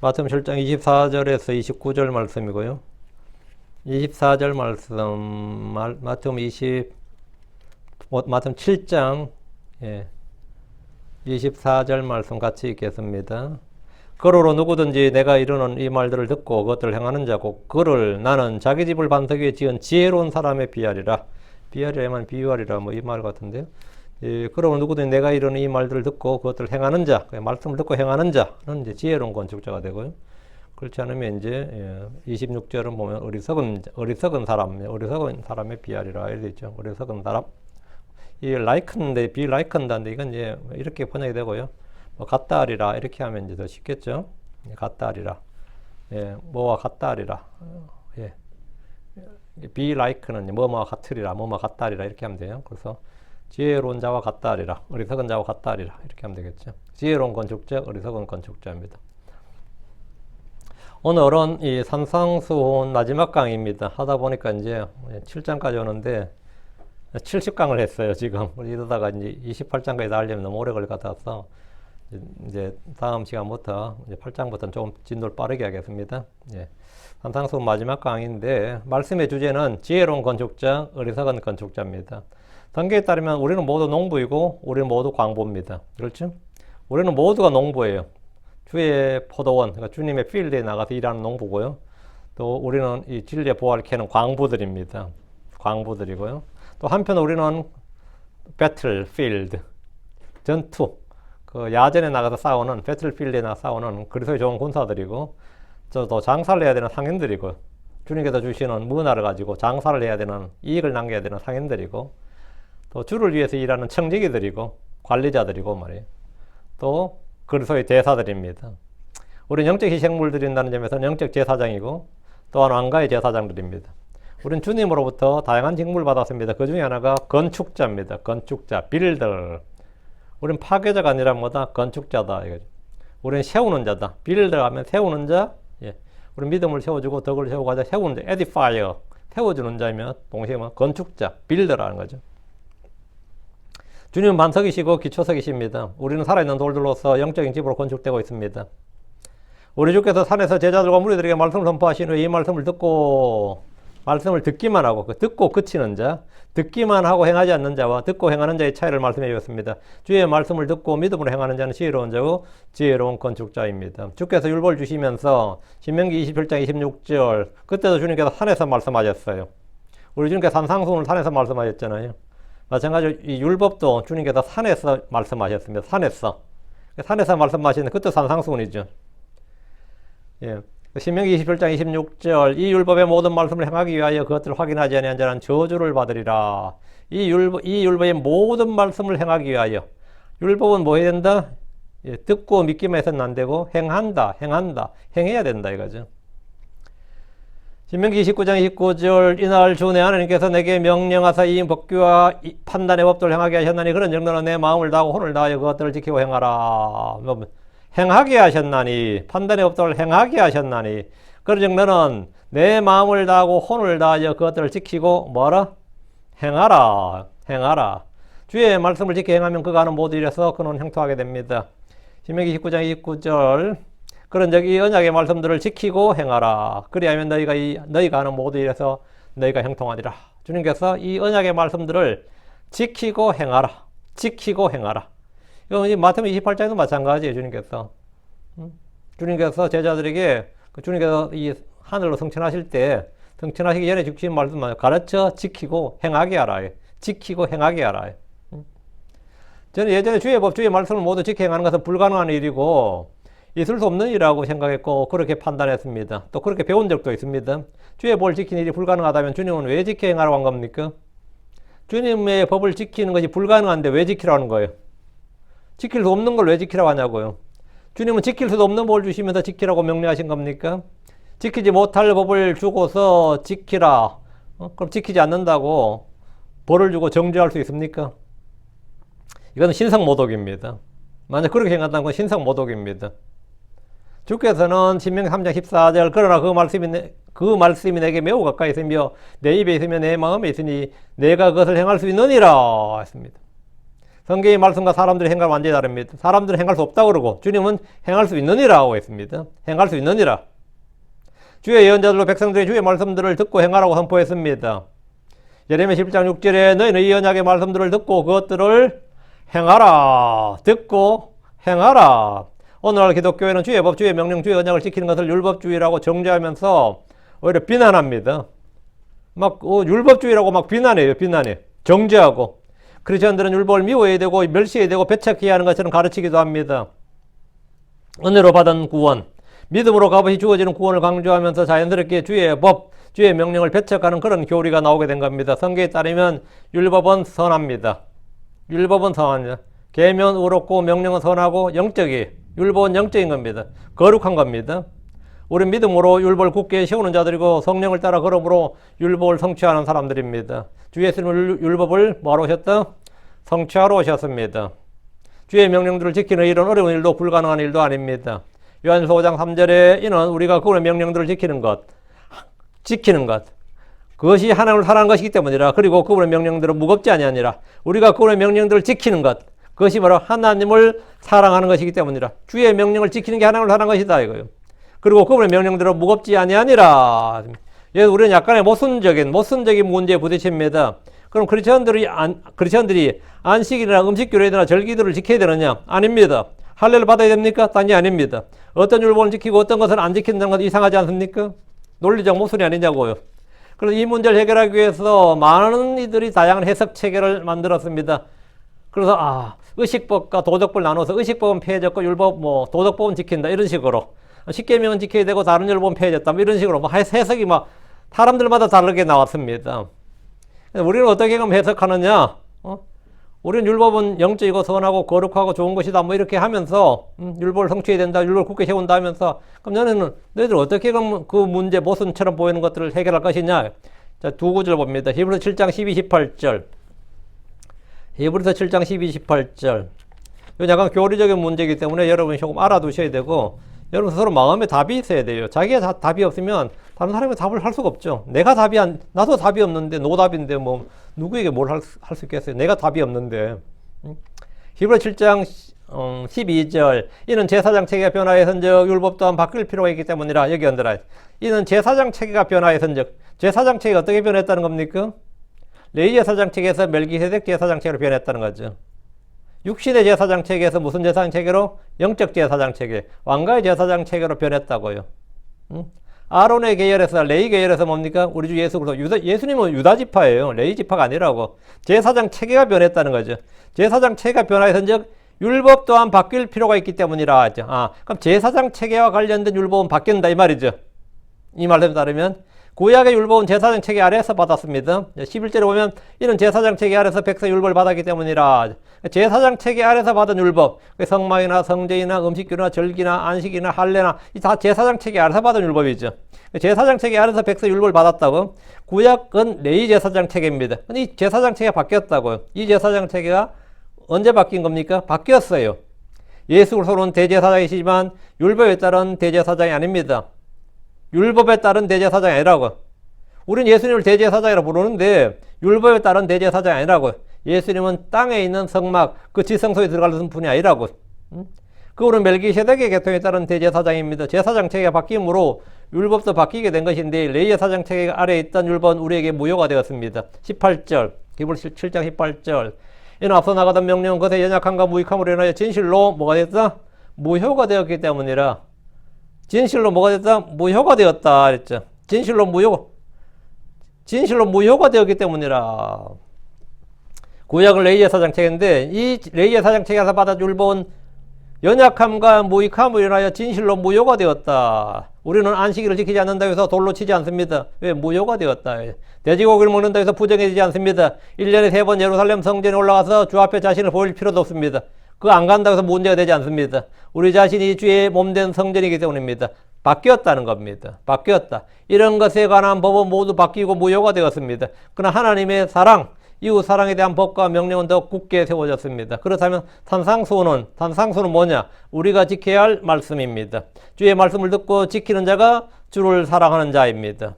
마태복음 7장 24절에서 29절 말씀이고요. 24절 말씀, 마태복음 7장 24절 말씀 같이 읽겠습니다. 그러므로 누구든지 내가 이르는 이 말들을 듣고 그것들을 행하는 자고 그를 나는 자기 집을 반석 위에 지은 지혜로운 사람에 비하리라. 비하리라면 비유하리라 뭐 이 말 같은데요. 그러므로 누구든지 내가 이르는 이 말들을 듣고 그것들을 행하는 자, 말씀을 듣고 행하는 자는 이제 지혜로운 건축자가 되고요. 그렇지 않으면 이제 26절은 보면 어리석은 사람에 비하리라 이렇게 있죠. 어리석은 사람. 이 like인데 be like인데 이건 이제 이렇게 번역이 되고요. 뭐 같다 하리라 이렇게 하면 이제 더 쉽겠죠. 같다 하리라. 뭐와 같다 하리라. be like는 뭐뭐와 같으리라, 뭐뭐 같다 하리라 이렇게 하면 돼요. 그래서 지혜로운 자와 같다 하리라, 어리석은 자와 같다 하리라 이렇게 하면 되겠죠. 지혜로운 건축자, 어리석은 건축자입니다. 오늘은 이 산상수훈 마지막 강의입니다. 하다 보니까 이제 7장까지 오는데 70강을 했어요, 지금. 이러다가 이제 28장까지 다 하려면 너무 오래 걸릴 것 같아서 이제 다음 시간부터 이제 8장부터는 조금 진도를 빠르게 하겠습니다. 산상수훈 마지막 강의인데 말씀의 주제는 지혜로운 건축자, 어리석은 건축자입니다. 성경에 따르면 우리는 모두 농부이고 우리는 모두 광부입니다. 그렇죠? 우리는 모두가 농부예요. 주의 포도원, 그러니까 주님의 필드에 나가서 일하는 농부고요. 또 우리는 이 진리의 보화를 캐는 광부들입니다. 광부들이고요. 또 한편 우리는 배틀필드, 전투, 그 야전에 나가서 싸우는, 배틀필드에 나가서 싸우는 그리스도의 좋은 군사들이고, 또 장사를 해야 되는 상인들이고, 주님께서 주시는 문화를 가지고 장사를 해야 되는, 이익을 남겨야 되는 상인들이고, 또 주를 위해서 일하는 청지기들이고 관리자들이고 말이에요. 또 그리스도의 대사들입니다. 우리는 영적 희생물 드린다는 점에서는 영적 제사장이고 또한 왕가의 제사장들입니다. 우리는 주님으로부터 다양한 직무를 받았습니다. 그 중에 하나가 건축자입니다. 건축자, 빌더. 우리는 파괴자가 아니라 뭐다? 건축자다. 이거죠. 우리는 세우는 자다. 빌더 하면 세우는 자. 우리 믿음을 세워주고 덕을 세우고 하자 세우는 자. 에디파이어. 세워주는 자이면 동시에 뭐 건축자, 빌더라는 거죠. 주님은 반석이시고 기초석이십니다. 우리는 살아있는 돌들로서 영적인 집으로 건축되고 있습니다. 우리 주께서 산에서 제자들과 무리들에게 말씀을 선포하신 후에 이 말씀을 듣고 말씀을 듣기만 하고 듣고 그치는 자, 듣기만 하고 행하지 않는 자와 듣고 행하는 자의 차이를 말씀해 주셨습니다. 주의 말씀을 듣고 믿음으로 행하는 자는 지혜로운 자고 지혜로운 건축자입니다. 주께서 율법을 주시면서 신명기 27장 26절 그때도 주님께서 산에서 말씀하셨어요. 우리 주님께서 산상수훈을 산에서 말씀하셨잖아요. 마찬가지로 이 율법도 주님께서 산에서 말씀하셨습니다. 산에서 말씀하시는데 그때 산상수훈이죠. 신명기 27장 26절 이 율법의 모든 말씀을 행하기 위하여 그것들을 확인하지 아니한 자는 저주를 받으리라. 이 율법의 모든 말씀을 행하기 위하여. 율법은 뭐 해야 된다? 듣고 믿기만 해서는 안 되고 행해야 된다 이거죠. 신명기 29장 29절 이날 주 내 하나님께서 내게 명령하사 이 법규와 이 판단의 법도를 행하게 하셨나니 그런 정도는 내 마음을 다하고 혼을 다하여 그것들을 지키고 행하라. 행하게 하셨나니 판단의 법도를 행하게 하셨나니 그런 정도는 내 마음을 다하고 혼을 다하여 그것들을 지키고 뭐라? 행하라. 주의 말씀을 지켜 행하면 그가 하는 모든 일에서 그는 형통하게 됩니다. 신명기 19장 29절 그런 이 언약의 말씀들을 지키고 행하라. 그리하면 너희가 하는 모든 일에서 너희가 형통하리라. 주님께서 이 언약의 말씀들을 지키고 행하라. 이건 마태복음 28장에도 마찬가지예요. 주님께서 제자들에게 주님께서 이 하늘로 승천하실 때 승천하시기 전에 주신 말씀만 가르쳐 지키고 행하게 하라. 저는 예전에 주의 법, 주의 말씀을 모두 지켜 행하는 것은 불가능한 일이고 있을 수 없는 일이라고 생각했고 그렇게 판단했습니다. 또 그렇게 배운 적도 있습니다. 주의 법을 지키는 일이 불가능하다면 주님은 왜 지켜 행하라고 한 겁니까? 주님의 법을 지키는 것이 불가능한데 왜 지키라는 거예요? 지킬 수 없는 걸 왜 지키라고 하냐고요? 주님은 지킬 수도 없는 법을 주시면서 지키라고 명령하신 겁니까? 지키지 못할 법을 주고서 지키라. 그럼 지키지 않는다고 벌을 주고 정죄할 수 있습니까? 이건 신성모독입니다. 만약 그렇게 생각한다는 건 신성모독입니다. 주께서는 신명기 3장 14절 그러나 그 말씀이 내게 매우 가까이 있으며 내 입에 있으며 내 마음에 있으니 내가 그것을 행할 수 있느니라 했습니다. 성경의 말씀과 사람들의 행각 완전히 다릅니다. 사람들은 행할 수 없다고 그러고 주님은 행할 수 있느니라 하고 했습니다. 행할 수 있느니라. 주의 예언자들로 백성들이 주의 말씀들을 듣고 행하라고 선포했습니다. 예레미야 11장 6절에 너희는 이 언약의 말씀들을 듣고 그것들을 행하라. 듣고 행하라. 오늘날 기독교회는 주의 법, 주의 명령, 주의 언약을 지키는 것을 율법주의라고 정죄하면서 오히려 비난합니다. 막 율법주의라고 막 비난해요. 비난해. 정죄하고. 크리스천들은 율법을 미워해야 되고 멸시해야 되고 배척해야 하는 것처럼 가르치기도 합니다. 은혜로 받은 구원, 믿음으로 값없이 주어지는 구원을 강조하면서 자연스럽게 주의 법, 주의 명령을 배척하는 그런 교리가 나오게 된 겁니다. 성경에 따르면 율법은 선합니다. 율법은 선합니다. 계명 의롭고 명령은 선하고 영적이, 율법은 영적인 겁니다. 거룩한 겁니다. 우리 믿음으로 율법을 굳게 세우는 자들이고 성령을 따라 걸음으로 율법을 성취하는 사람들입니다. 주 예수님은 율법을 뭐하러 오셨다? 성취하러 오셨습니다. 주의 명령들을 지키는 일은 어려운 일도 불가능한 일도 아닙니다. 요한일서 5장 3절에 이는 우리가 그분의 명령들을 지키는 것, 그것이 하나님을 사랑하는 것이기 때문이라. 그리고 그분의 명령들은 무겁지 아니하니라. 우리가 그분의 명령들을 지키는 것, 그것이 바로 하나님을 사랑하는 것이기 때문이라. 주의 명령을 지키는 게 하나님을 사랑하는 것이다 이거예요. 그리고 그분의 명령들은 무겁지 아니하니라. 우리는 약간의 모순적인 문제에 부딪힙니다. 그럼 크리스천들이 안식일이나 음식교례나 절기들을 지켜야 되느냐? 아닙니다. 할례를 받아야 됩니까? 단지 아닙니다. 어떤 율법을 지키고 어떤 것을 안 지킨다는 건 이상하지 않습니까? 논리적 모순이 아니냐고요. 그래서 이 문제를 해결하기 위해서 많은 이들이 다양한 해석 체계를 만들었습니다. 그래서 의식법과 도덕법을 나눠서 의식법은 폐해졌고 율법 도덕법은 지킨다 이런 식으로, 십계명은 지켜야 되고 다른 율법은 폐해졌다 이런 식으로 해석이 사람들마다 다르게 나왔습니다. 우리는 어떻게 그럼 해석하느냐? 우리는 율법은 영적이고 선하고 거룩하고 좋은 것이다 이렇게 하면서 율법을 성취해야 된다, 율법을 굳게 세운다 하면서, 그럼 너희들 어떻게 그럼 그 문제 모순처럼 보이는 것들을 해결할 것이냐? 자, 두 구절 봅니다. 히브리서 7장 12, 18절. 히브리서 7장 12, 18절. 이건 약간 교리적인 문제이기 때문에 여러분이 조금 알아두셔야 되고, 여러분 서로 마음에 답이 있어야 돼요. 자기가 답이 없으면 다른 사람이 답을 할 수가 없죠. 나도 답이 없는데 노답인데 누구에게 뭘 할 수 있겠어요. 내가 답이 없는데. 히브리서 7장 12절. 이는 제사장 체계가 변화해선즉 율법 또한 바뀔 필요가 있기 때문이라. 여기 언더라. 이는 제사장 체계가 변화해선즉, 제사장 체계가 어떻게 변했다는 겁니까? 레위 제사장 체계에서 멜기세덱 제사장 체계로 변했다는 거죠. 육신의 제사장 체계에서 무슨 제사장 체계로? 영적 제사장 체계, 왕가의 제사장 체계로 변했다고요. 아론의 계열에서, 레위 계열에서 뭡니까? 우리 주 예수 그리스도, 예수님은 유다 지파예요. 레위 지파가 아니라고. 제사장 체계가 변했다는 거죠. 제사장 체계가 변화해서즉 율법 또한 바뀔 필요가 있기 때문이라 하죠. 그럼 제사장 체계와 관련된 율법은 바뀐다 이 말이죠. 이 말에 따르면 구약의 율법은 제사장 체계 아래에서 받았습니다. 11절에 보면 이는 제사장 체계 아래에서 백성 율법을 받았기 때문이라. 제사장 체계 아래에서 받은 율법, 성막이나 성제이나 음식교나 절기나 안식이나 할례나 다 제사장 체계 아래에서 받은 율법이죠. 제사장 체계 아래에서 백성 율법을 받았다고. 구약은 레위 제사장 체계입니다. 이 제사장 체계가 바뀌었다고요. 이 제사장 체계가 언제 바뀐 겁니까? 바뀌었어요. 예수 그리스도는 대제사장이시지만 율법에 따른 대제사장이 아닙니다. 율법에 따른 대제사장이 아니라고. 우린 예수님을 대제사장이라고 부르는데 율법에 따른 대제사장이 아니라고. 예수님은 땅에 있는 성막, 그 지성소에 들어가는 분이 아니라고. 그분은 멜기세덱의 계통에 따른 대제사장입니다. 제사장 체계가 바뀜으로 율법도 바뀌게 된 것인데 레위 제사장 체계 아래에 있던 율법은 우리에게 무효가 되었습니다. 18절, 히브리서 7장 18절. 이는 앞서 나가던 명령은 그것의 연약함과 무익함으로 인하여 진실로 뭐가 됐다? 무효가 되었기 때문이라. 진실로 뭐가 됐다? 무효가 되었다 그랬죠. 진실로 무효가 되었기 때문이라. 구약은 레위 제사장 체계인데 이 레위 제사장 체계에서 받은 율법은 연약함과 무익함으로 인하여 진실로 무효가 되었다. 우리는 안식일을 지키지 않는다고 해서 돌로 치지 않습니다. 왜? 무효가 되었다. 돼지고기를 먹는다고 해서 부정해지지 않습니다. 1년에 3번 예루살렘 성전에 올라가서 주 앞에 자신을 보일 필요도 없습니다. 그거 안 간다고 해서 문제가 되지 않습니다. 우리 자신이 주의 몸된 성전이기 때문입니다. 바뀌었다는 겁니다. 바뀌었다. 이런 것에 관한 법은 모두 바뀌고 무효가 되었습니다. 그러나 하나님의 사랑, 이웃 사랑에 대한 법과 명령은 더 굳게 세워졌습니다. 그렇다면 산상수훈은 뭐냐? 우리가 지켜야 할 말씀입니다. 주의 말씀을 듣고 지키는 자가 주를 사랑하는 자입니다.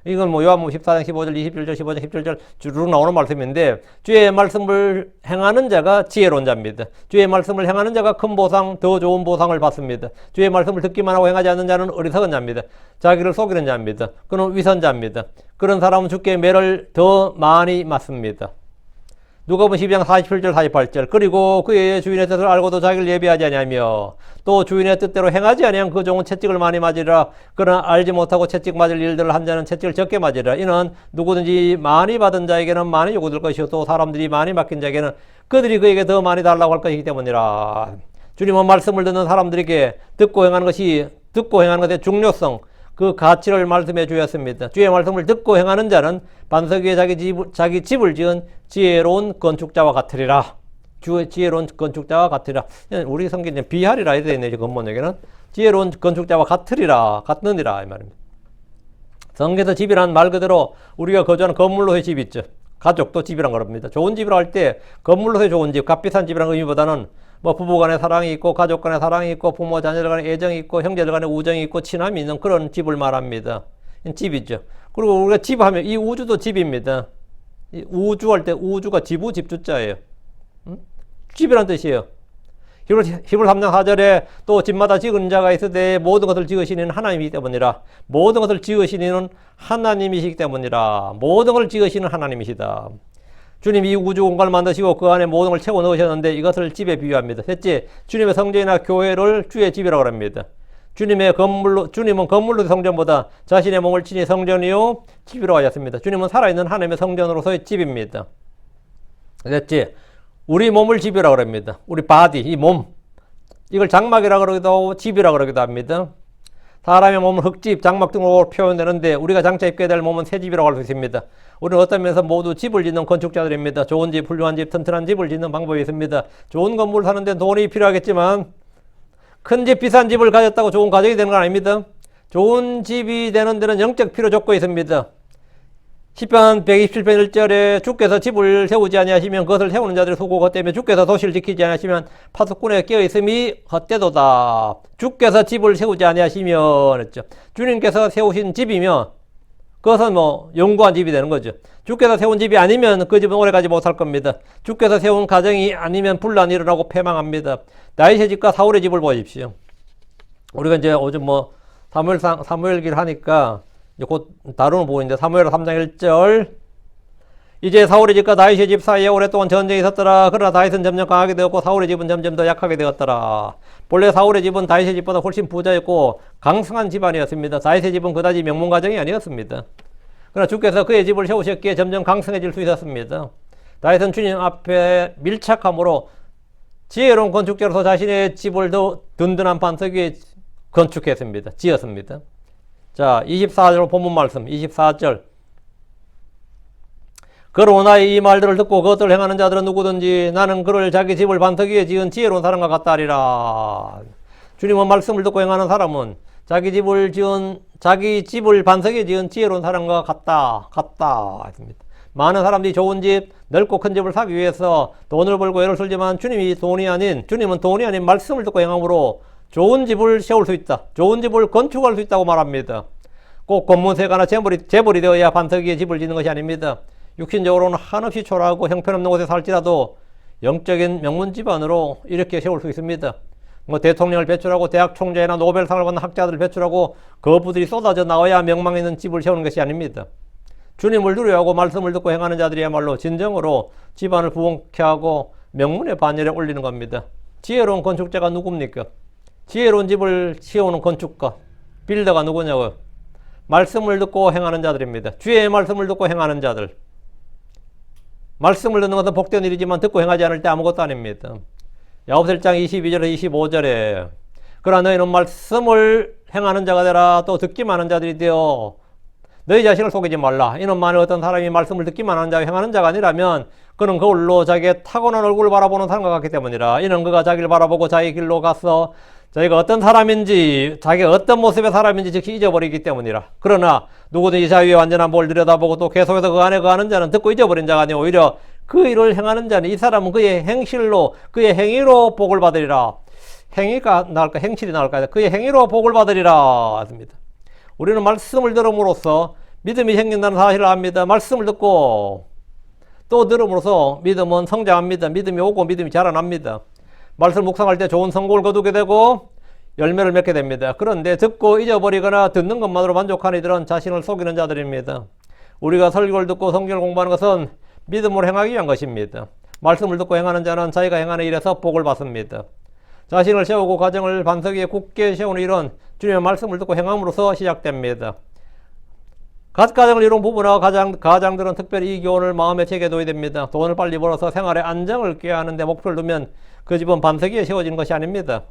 이건 뭐 요한복음 14장 15절, 21절, 15절, 17절 쭉 나오는 말씀인데 주의 말씀을 행하는 자가 지혜로운 자입니다. 주의 말씀을 행하는 자가 큰 보상, 더 좋은 보상을 받습니다. 주의 말씀을 듣기만 하고 행하지 않는 자는 어리석은 자입니다. 자기를 속이는 자입니다. 그는 위선자입니다. 그런 사람은 주께 매를 더 많이 맞습니다. 누가복음 12장 47절 48절 그리고 그의 주인의 뜻을 알고도 자기를 예비하지 아니하며 또 주인의 뜻대로 행하지 아니한 그 종은 채찍을 많이 맞으리라. 그러나 알지 못하고 채찍 맞을 일들을 한 자는 채찍을 적게 맞으리라. 이는 누구든지 많이 받은 자에게는 많이 요구될 것이요 또 사람들이 많이 맡긴 자에게는 그들이 그에게 더 많이 달라고 할 것이기 때문이라. 주님은 말씀을 듣는 사람들에게 듣고 행하는 것의 중요성, 그 가치를 말씀해 주셨습니다. 주의 말씀을 듣고 행하는 자는 반석 위에 자기 집을 지은 지혜로운 건축자와 같으리라. 지혜로운 건축자와 같으리라. 우리 성경에 비하리라 해야 되네. 근본에게는 지혜로운 건축자와 같느니라 이 말입니다. 성경에서 집이란 말 그대로 우리가 거주하는 건물로의 집 있죠. 가족도 집이란 겁니다. 좋은 집이라 할 때 건물로의 좋은 집, 값비싼 집이라는 의미보다는 뭐 부부간의 사랑이 있고 가족 간의 사랑이 있고 부모 자녀들 간의 애정이 있고 형제들 간의 우정이 있고 친함이 있는 그런 집을 말합니다. 집이죠. 그리고 우리가 집하면 이 우주도 집입니다. 이 우주 할 때 우주가 지부 집주자예요. 집이란 뜻이에요. 히브리 3장 4절에 또 집마다 지은 자가 있으되 모든 것을 지으시는 하나님이기 때문이라. 모든 것을 지으시는 하나님이시기 때문이라. 모든 것을 지으시는 하나님이시다. 주님이 이 우주 공간을 만드시고 그 안에 모든 걸 채워 넣으셨는데 이것을 집에 비유합니다. 셋째, 주님의 성전이나 교회를 주의 집이라고 합니다. 주님은 건물로 성전보다 자신의 몸을 친히 성전이요 집이라고 하셨습니다. 주님은 살아있는 하나님의 성전으로서의 집입니다. 넷째, 우리 몸을 집이라고 합니다. 우리 바디, 이 몸. 이걸 장막이라고 그러기도 하고 집이라고 그러기도 합니다. 사람의 몸은 흙집, 장막 등으로 표현되는데 우리가 장차 입게 될 몸은 새 집이라고 할 수 있습니다. 우리는 어떤 면에서 모두 집을 짓는 건축자들입니다. 좋은 집, 훌륭한 집, 튼튼한 집을 짓는 방법이 있습니다. 좋은 건물을 사는 데는 돈이 필요하겠지만 큰 집, 비싼 집을 가졌다고 좋은 가정이 되는 건 아닙니다. 좋은 집이 되는 데는 영적 필요 조건이 있습니다. 시편 127편 1절에 주께서 집을 세우지 아니하시면 그것을 세우는 자들의 수고가 헛되며 주께서 도시를 지키지 아니하시면 파수꾼에게 깨어있음이 헛되도다. 주께서 집을 세우지 아니하시면 했죠. 주님께서 세우신 집이면 그것은 뭐 영구한 집이 되는 거죠. 주께서 세운 집이 아니면 그 집은 오래가지 못할 겁니다. 주께서 세운 가정이 아니면 분란이 일어나고 패망합니다. 다윗의 집과 사울의 집을 보십시오. 우리가 이제 요즘 뭐 사무엘기를 하니까 곧 다루는 부분인데 사무엘 3장 1절 이제 사울의 집과 다윗의 집 사이에 오랫동안 전쟁이 있었더라. 그러나 다윗은 점점 강하게 되었고 사울의 집은 점점 더 약하게 되었더라. 본래 사울의 집은 다윗의 집보다 훨씬 부자였고 강성한 집안이었습니다. 다윗의 집은 그다지 명문가정이 아니었습니다. 그러나 주께서 그의 집을 세우셨기에 점점 강성해질 수 있었습니다. 다윗은 주님 앞에 밀착함으로 지혜로운 건축자로서 자신의 집을 더 든든한 반석 위에 건축했습니다. 지었습니다. 자, 24절 본문 말씀 24절 그러나 이 말들을 듣고 그것들을 행하는 자들은 누구든지 나는 그를 자기 집을 반석 위에 지은 지혜로운 사람과 같다 하리라. 주님은 말씀을 듣고 행하는 사람은 자기 집을 반석 위에 지은 지혜로운 사람과 같다 했습니다. 많은 사람들이 좋은 집, 넓고 큰 집을 사기 위해서 돈을 벌고 애를 쓰지만 주님은 돈이 아닌 말씀을 듣고 행함으로 좋은 집을 세울 수 있다. 좋은 집을 건축할 수 있다고 말합니다. 꼭 권문세가나 재벌이 되어야 반석 위에 집을 짓는 것이 아닙니다. 육신적으로는 한없이 초라하고 형편없는 곳에 살지라도 영적인 명문 집안으로 이렇게 세울 수 있습니다. 뭐 대통령을 배출하고 대학 총재나 노벨상을 받는 학자들을 배출하고 거부들이 쏟아져 나와야 명망 있는 집을 세우는 것이 아닙니다. 주님을 두려워하고 말씀을 듣고 행하는 자들이야말로 진정으로 집안을 부흥케 하고 명문의 반열에 올리는 겁니다. 지혜로운 건축자가 누굽니까? 지혜로운 집을 세우는 건축가, 빌더가 누구냐고요? 말씀을 듣고 행하는 자들입니다. 주의 말씀을 듣고 행하는 자들. 말씀을 듣는 것은 복된 일이지만 듣고 행하지 않을 때 아무것도 아닙니다. 야고보서 1장 22절에서 25절에 그러나 너희는 말씀을 행하는 자가 되라. 또 듣기만 하는 자들이 되어 너희 자신을 속이지 말라. 이는 만일 어떤 사람이 말씀을 듣기만 하는 자가 행하는 자가 아니라면 그는 그걸로 자기의 타고난 얼굴을 바라보는 사람과 같기 때문이라. 이는 그가 자기를 바라보고 자기 길로 가서 자기가 어떤 사람인지 자기가 어떤 모습의 사람인지 즉시 잊어버리기 때문이라. 그러나 누구든지 자기의 완전한 복을 들여다보고 또 계속해서 그 안에 거하는 자는 듣고 잊어버린 자가 아니오 오히려 그 일을 행하는 자는 이 사람은 그의 행위로 복을 받으리라. 행위가 나을까 행실이 나을까 그의 행위로 복을 받으리라 했습니다. 우리는 말씀을 들음으로써 믿음이 생긴다는 사실을 압니다. 말씀을 듣고 또 들음으로써 믿음은 성장합니다. 믿음이 오고 믿음이 자라납니다. 말씀 묵상할 때 좋은 성공을 거두게 되고 열매를 맺게 됩니다. 그런데 듣고 잊어버리거나 듣는 것만으로 만족하는 이들은 자신을 속이는 자들입니다. 우리가 설교를 듣고 성경을 공부하는 것은 믿음으로 행하기 위한 것입니다. 말씀을 듣고 행하는 자는 자기가 행하는 일에서 복을 받습니다. 자신을 세우고 가정을 반석 위에 굳게 세우는 일은 주님의 말씀을 듣고 행함으로써 시작됩니다. 가정을 이룬 부부나 가장들은 특별히 이 교훈을 마음에 새겨둬야 됩니다. 돈을 빨리 벌어서 생활의 안정을 꾀하는 데 목표를 두면 그 집은 반석 위에 세워진 것이 아닙니다.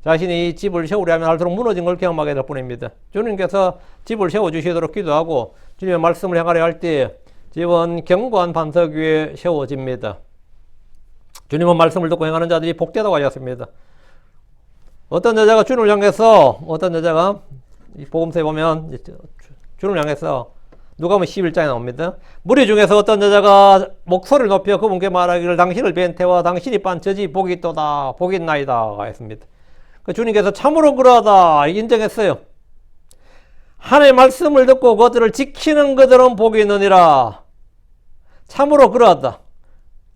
자신이 집을 세우려 하면 할수록 무너진 걸 경험하게 될 뿐입니다. 주님께서 집을 세워주시도록 기도하고 주님의 말씀을 행하려 할 때 집은 견고한 반석 위에 세워집니다. 주님은 말씀을 듣고 행하는 자들이 복되다고 하셨습니다. 어떤 여자가 주님을 향해서 이 복음서에 보면 주님을 향해서 누가복음 11장에 나옵니다. 무리 중에서 어떤 여자가 목소리를 높여 그분께 말하기를 당신을 뵌 태와 당신이 빤 저지 복이 있도다 복이 있나이다 했습니다. 그 주님께서 참으로 그러하다 인정했어요. 하나님의 말씀을 듣고 그것들을 지키는 그들은 복이 있느니라. 참으로 그러하다.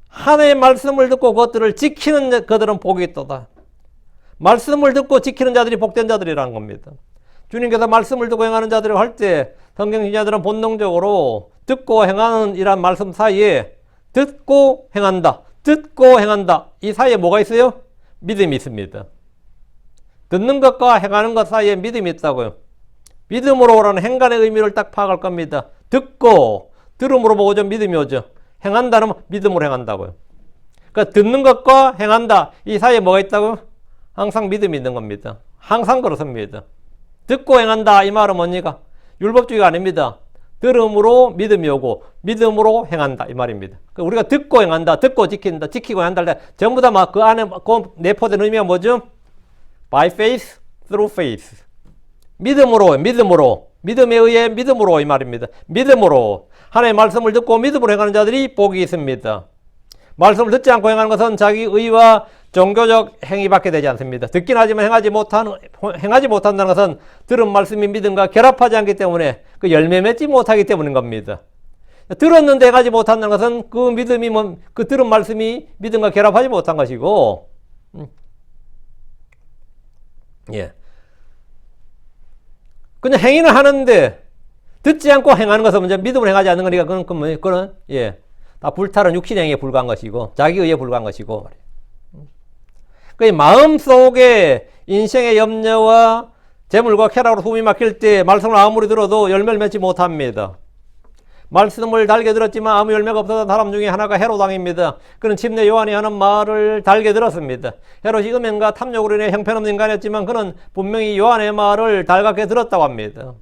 하나님의 말씀을 듣고 그것들을 지키는 그들은 복이 있도다. 말씀을 듣고 지키는 자들이 복된 자들이라는 겁니다. 주님께서 말씀을 듣고 행하는 자들을 할 때 성경 신자들은 본능적으로 듣고 행하는 이란 말씀 사이에 듣고 행한다, 듣고 행한다 이 사이에 뭐가 있어요? 믿음이 있습니다. 듣는 것과 행하는 것 사이에 믿음이 있다고요. 믿음으로라는 행간의 의미를 딱 파악할 겁니다. 듣고 들음으로 보고 좀 믿음이 오죠. 행한다는 믿음으로 행한다고요. 그러니까 듣는 것과 행한다 이 사이에 뭐가 있다고요? 항상 믿음이 있는 겁니다. 항상 그렇습니다. 듣고 행한다 이 말은 뭡니까? 율법주의가 아닙니다. 들음으로 믿음이 오고 믿음으로 행한다 이 말입니다. 그러니까 우리가 듣고 행한다, 듣고 지킨다, 지키고 행한다 할 때 전부 다 막 그 안에 내포된 의미가 뭐죠? By faith, through faith. 믿음으로, 믿음에 의해 믿음으로 이 말입니다. 믿음으로 하나님의 말씀을 듣고 믿음으로 행하는 자들이 복이 있습니다. 말씀을 듣지 않고 행하는 것은 자기 의와 종교적 행위밖에 되지 않습니다. 듣긴 하지만 행하지 못한다는 것은 들은 말씀이 믿음과 결합하지 않기 때문에 그 열매 맺지 못하기 때문인 겁니다. 들었는데 행하지 못한다는 것은 그 들은 말씀이 믿음과 결합하지 못한 것이고, 그냥 행위는 하는데 듣지 않고 행하는 것은 먼저 믿음으로 행하지 않는 거니까 그건 다 불탈은 육신행위에 불과한 것이고 자기 의에 불과한 것이고 그 마음속에 인생의 염려와 재물과 쾌락으로 숨이 막힐 때 말씀을 아무리 들어도 열매를 맺지 못합니다. 말씀을 달게 들었지만 아무 열매가 없었던 사람 중에 하나가 헤롯왕입니다. 그는 침례 요한이 하는 말을 달게 들었습니다. 헤롯이 음행과 탐욕으로 인해 형편없는 인간이었지만 그는 분명히 요한의 말을 달갑게 들었다고 합니다.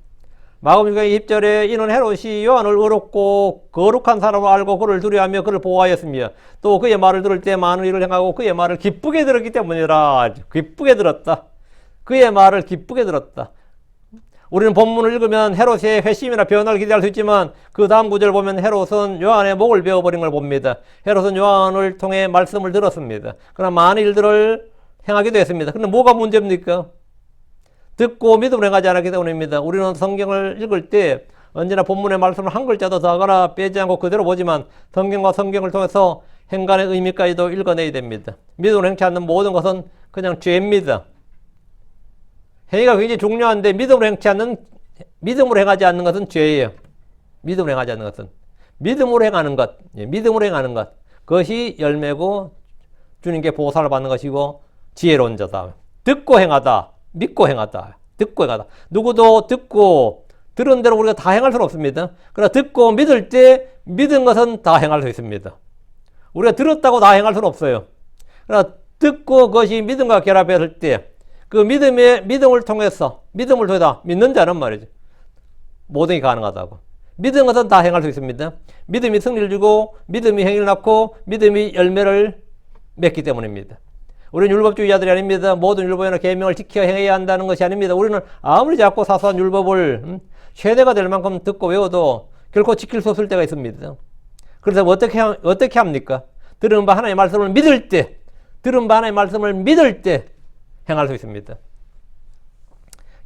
마가복음 20절에 이는 헤롯이 요한을 의롭고 거룩한 사람으로 알고 그를 두려워하며 그를 보호하였으며 또 그의 말을 들을 때 많은 일을 행하고 그의 말을 기쁘게 들었기 때문이라. 기쁘게 들었다. 그의 말을 기쁘게 들었다. 우리는 본문을 읽으면 헤롯의 회심이나 변화를 기대할 수 있지만 그 다음 구절을 보면 헤롯은 요한의 목을 베어버린 걸 봅니다. 헤롯은 요한을 통해 말씀을 들었습니다. 그러나 많은 일들을 행하기도 했습니다. 그런데 뭐가 문제입니까? 듣고 믿음으로 행하지 않았기 때문입니다. 우리는 성경을 읽을 때 언제나 본문의 말씀을 한 글자도 더 하거나 빼지 않고 그대로 보지만 성경과 성경을 통해서 행간의 의미까지도 읽어내야 됩니다. 믿음으로 행치 않는 모든 것은 그냥 죄입니다. 행위가 굉장히 중요한데 믿음으로 행하지 않는 것은 죄예요. 믿음으로 행하지 않는 것은. 믿음으로 행하는 것. 믿음으로 행하는 것. 그것이 열매고 주님께 보살을 받는 것이고 지혜로운 자다. 듣고 행하다. 믿고 행하다. 듣고 행하다. 누구도 듣고 들은 대로 우리가 다 행할 수는 없습니다. 그러나 듣고 믿을 때 믿은 것은 다 행할 수 있습니다. 우리가 들었다고 다 행할 수는 없어요. 그러나 듣고 그것이 믿음과 결합했을 때 그 믿음을 통해서 믿는 자는 말이죠. 모든 게 가능하다고. 믿은 것은 다 행할 수 있습니다. 믿음이 승리를 주고 믿음이 행위를 낳고 믿음이 열매를 맺기 때문입니다. 우리는 율법주의자들이 아닙니다. 모든 율법이나 계명을 지켜 행해야 한다는 것이 아닙니다. 우리는 아무리 작고 사소한 율법을 세대가 될 만큼 듣고 외워도 결코 지킬 수 없을 때가 있습니다. 그래서 어떻게 합니까? 들은 바 하나님의 말씀을 믿을 때 행할 수 있습니다.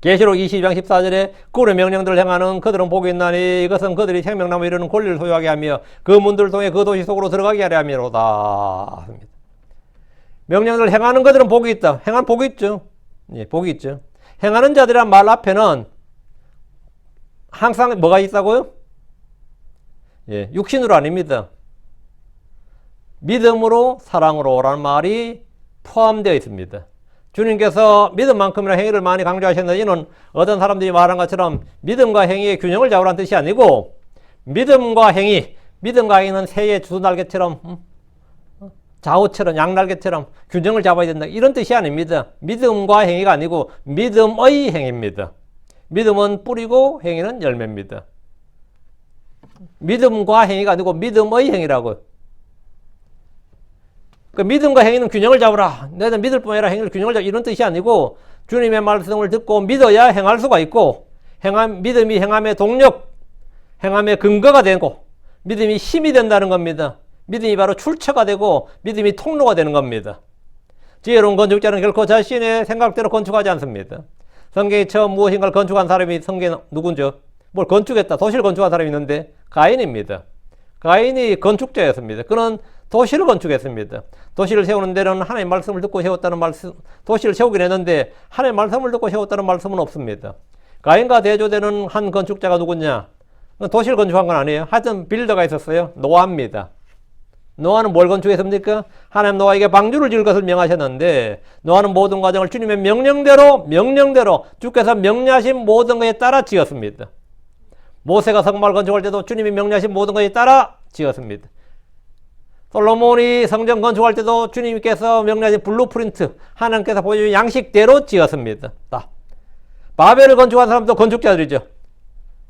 계시록 22장 14절에 꿀의 명령들을 행하는 그들은 복이 있나니 이것은 그들이 생명나무 이루는 권리를 소유하게 하며 그 문들을 통해 그 도시 속으로 들어가게 하려 함이로다. 명령들을 행하는 그들은 복이 있다. 행한 복이 있죠. 예, 복이 있죠. 행하는 자들이란 말 앞에는 항상 뭐가 있다고요? 예, 육신으로 아닙니다. 믿음으로 사랑으로라는 말이 포함되어 있습니다. 주님께서 믿음만큼이나 행위를 많이 강조하셨는데 이는 어떤 사람들이 말한 것처럼 믿음과 행위의 균형을 잡으라는 뜻이 아니고 믿음과 행위는 새의 두 날개처럼 좌우처럼 양날개처럼 균형을 잡아야 된다 이런 뜻이 아닙니다. 믿음과 행위가 아니고 믿음의 행위입니다. 믿음은 뿌리고 행위는 열매입니다. 믿음과 행위가 아니고 믿음의 행위라고요. 그 믿음과 행위는 균형을 잡으라. 너희는 믿을 뿐 아니라 행위를 균형을 잡으라. 이런 뜻이 아니고 주님의 말씀을 듣고 믿어야 행할 수가 있고 믿음이 행함의 동력, 행함의 근거가 되고 믿음이 힘이 된다는 겁니다. 믿음이 바로 출처가 되고 믿음이 통로가 되는 겁니다. 지혜로운 건축자는 결코 자신의 생각대로 건축하지 않습니다. 성경에 처음 무엇인가를 건축한 사람이 성경에 누군죠? 뭘 건축했다. 도시를 건축한 사람이 있는데 가인입니다. 가인이 건축자였습니다. 그는 도시를 건축했습니다. 도시를 세우는 데는 하나님의 말씀을 듣고 세웠다는 말씀, 도시를 세우긴 했는데 하나님의 말씀을 듣고 세웠다는 말씀은 없습니다. 가인과 대조되는 한 건축자가 누구냐? 도시를 건축한 건 아니에요. 하여튼 빌더가 있었어요. 노아입니다. 노아는 뭘 건축했습니까? 하나님 노아에게 방주를 지을 것을 명하셨는데 노아는 모든 과정을 주님의 명령대로 주께서 명령하신 모든 것에 따라 지었습니다. 모세가 성막을 건축할 때도 주님이 명령하신 모든 것에 따라 지었습니다. 솔로몬이 성전 건축할 때도 주님께서 명령하신 블루프린트, 하나님께서 보여주신 양식대로 지었습니다. 바벨을 건축한 사람도 건축자들이죠.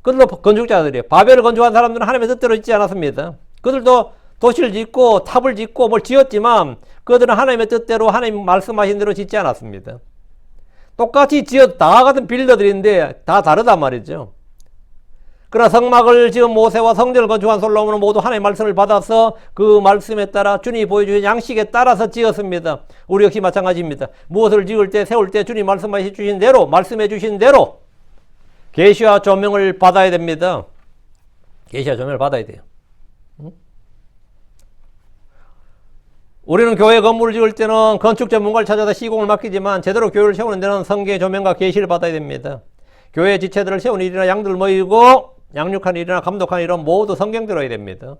그들도 건축자들이에요. 바벨을 건축한 사람들은 하나님의 뜻대로 짓지 않았습니다. 그들도 도시를 짓고 탑을 짓고 뭘 지었지만 그들은 하나님의 뜻대로 하나님 말씀하신 대로 짓지 않았습니다. 똑같이 다 같은 빌더들인데 다 다르단 말이죠. 그러나 성막을 지은 모세와 성전을 건축한 솔로몬은 모두 하나님의 말씀을 받아서 그 말씀에 따라 주님이 보여주신 양식에 따라서 지었습니다. 우리 역시 마찬가지입니다. 무엇을 지을 때 세울 때 주님 말씀해 주신 대로 계시와 조명을 받아야 됩니다. 계시와 조명을 받아야 돼요. 우리는 교회 건물을 지을 때는 건축 전문가를 찾아서 시공을 맡기지만 제대로 교회를 세우는 데는 성경의 조명과 계시를 받아야 됩니다. 교회 지체들을 세우는 일이나 양들을 모이고 양육하는 일이나 감독하는 일은 모두 성경대로 해야 됩니다.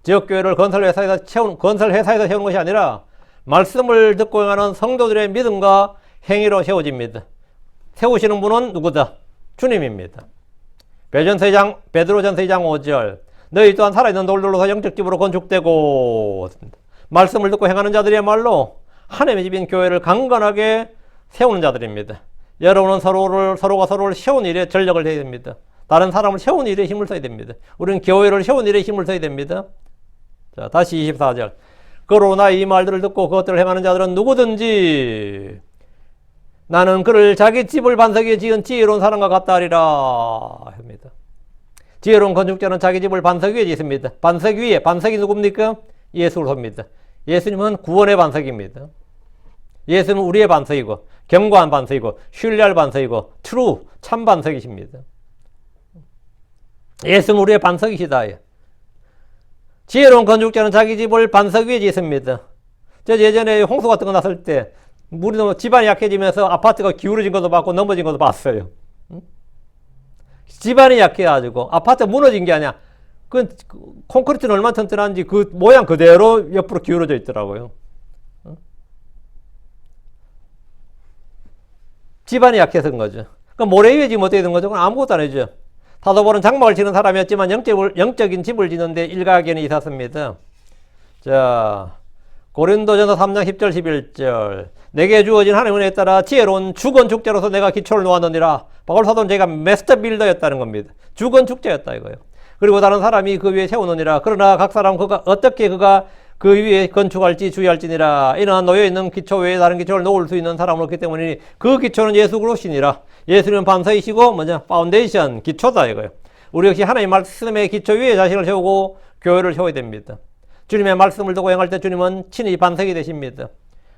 지역교회를 건설회사에서 세우는 것이 아니라 말씀을 듣고 행하는 성도들의 믿음과 행위로 세워집니다. 세우시는 분은 누구다? 주님입니다. 베드로전서 2장 5절 너희 또한 살아있는 돌들로서 영적 집으로 건축되고 말씀을 듣고 행하는 자들이야말로 하나님의 집인 교회를 강건하게 세우는 자들입니다. 여러분은 서로가 서로를 세우는 일에 전력을 해야 됩니다. 다른 사람을 세우는 일에 힘을 써야 됩니다. 우리는 교회를 세우는 일에 힘을 써야 됩니다. 자, 다시 24절. 그러나 이 말들을 듣고 그것들을 행하는 자들은 누구든지 나는 그를 자기 집을 반석 위에 지은 지혜로운 사람과 같다 하리라 합니다. 지혜로운 건축자는 자기 집을 반석 위에 짓습니다. 반석이 누굽니까? 예수 그리스도입니다. 예수님은 구원의 반석입니다. 예수는 우리의 반석이고 견고한 반석이고 신뢰할 반석이고 참 반석이십니다. 예수는 우리의 반석이시다. 지혜로운 건축자는 자기 집을 반석 위에 짓습니다. 저 예전에 홍수 같은 거 났을 때 물이 집안이 약해지면서 아파트가 기울어진 것도 봤고 넘어진 것도 봤어요. 집안이 약해가지고 아파트 무너진 게 아니야. 그 콘크리트는 얼마나 튼튼한지 그 모양 그대로 옆으로 기울어져 있더라고요. 집안이 약해서인 거죠. 그럼 모래 위에 지금 어떻게 된 거죠? 그건 아무것도 안 해줘요. 사도바울은 장막을 지는 사람이었지만 영적인 집을 짓는데 일가견이 있었습니다. 자, 고린도전서 3장 10절 11절 내게 주어진 하나님의 은혜에 따라 지혜로운 주건축자로서 내가 기초를 놓았느니라. 바울 사도는 제가 마스터 빌더였다는 겁니다. 주건축자였다 이거예요. 그리고 다른 사람이 그 위에 세우느니라. 그러나 각 사람 어떻게 그가 그 위에 건축할지 주의할지니라. 이는 놓여있는 기초 외에 다른 기초를 놓을 수 있는 사람은 없기 때문이니 그 기초는 예수 그리스도시니라. 예수는 반석이시고 파운데이션, 기초다 이거예요. 우리 역시 하나님의 말씀의 기초 위에 자신을 세우고 교회를 세워야 됩니다. 주님의 말씀을 듣고 행할 때 주님은 친히 반석이 되십니다.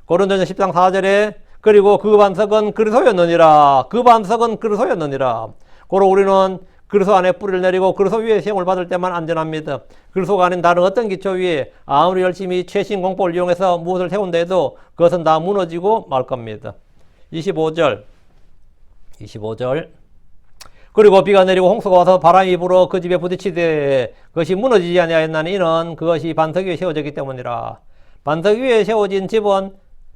고린도전서 10장 4절에 그리고 그 반석은 그리스도였느니라. 그 반석은 그리스도였느니라. 고로 우리는 그리스도 안에 뿌리를 내리고 그리스도 위에 시험을 받을 때만 안전합니다. 그리스도가 아닌 다른 어떤 기초 위에 아무리 열심히 최신 공법을 이용해서 무엇을 세운다 해도 그것은 다 무너지고 말 겁니다. 25절. 그리고 비가 내리고 홍수가 와서 바람이 불어 그 집에 부딪히되 그것이 무너지지 아니하였나니 이는 그것이 반석 위에 세워졌기 때문이라. 반석 위에 세워진 집은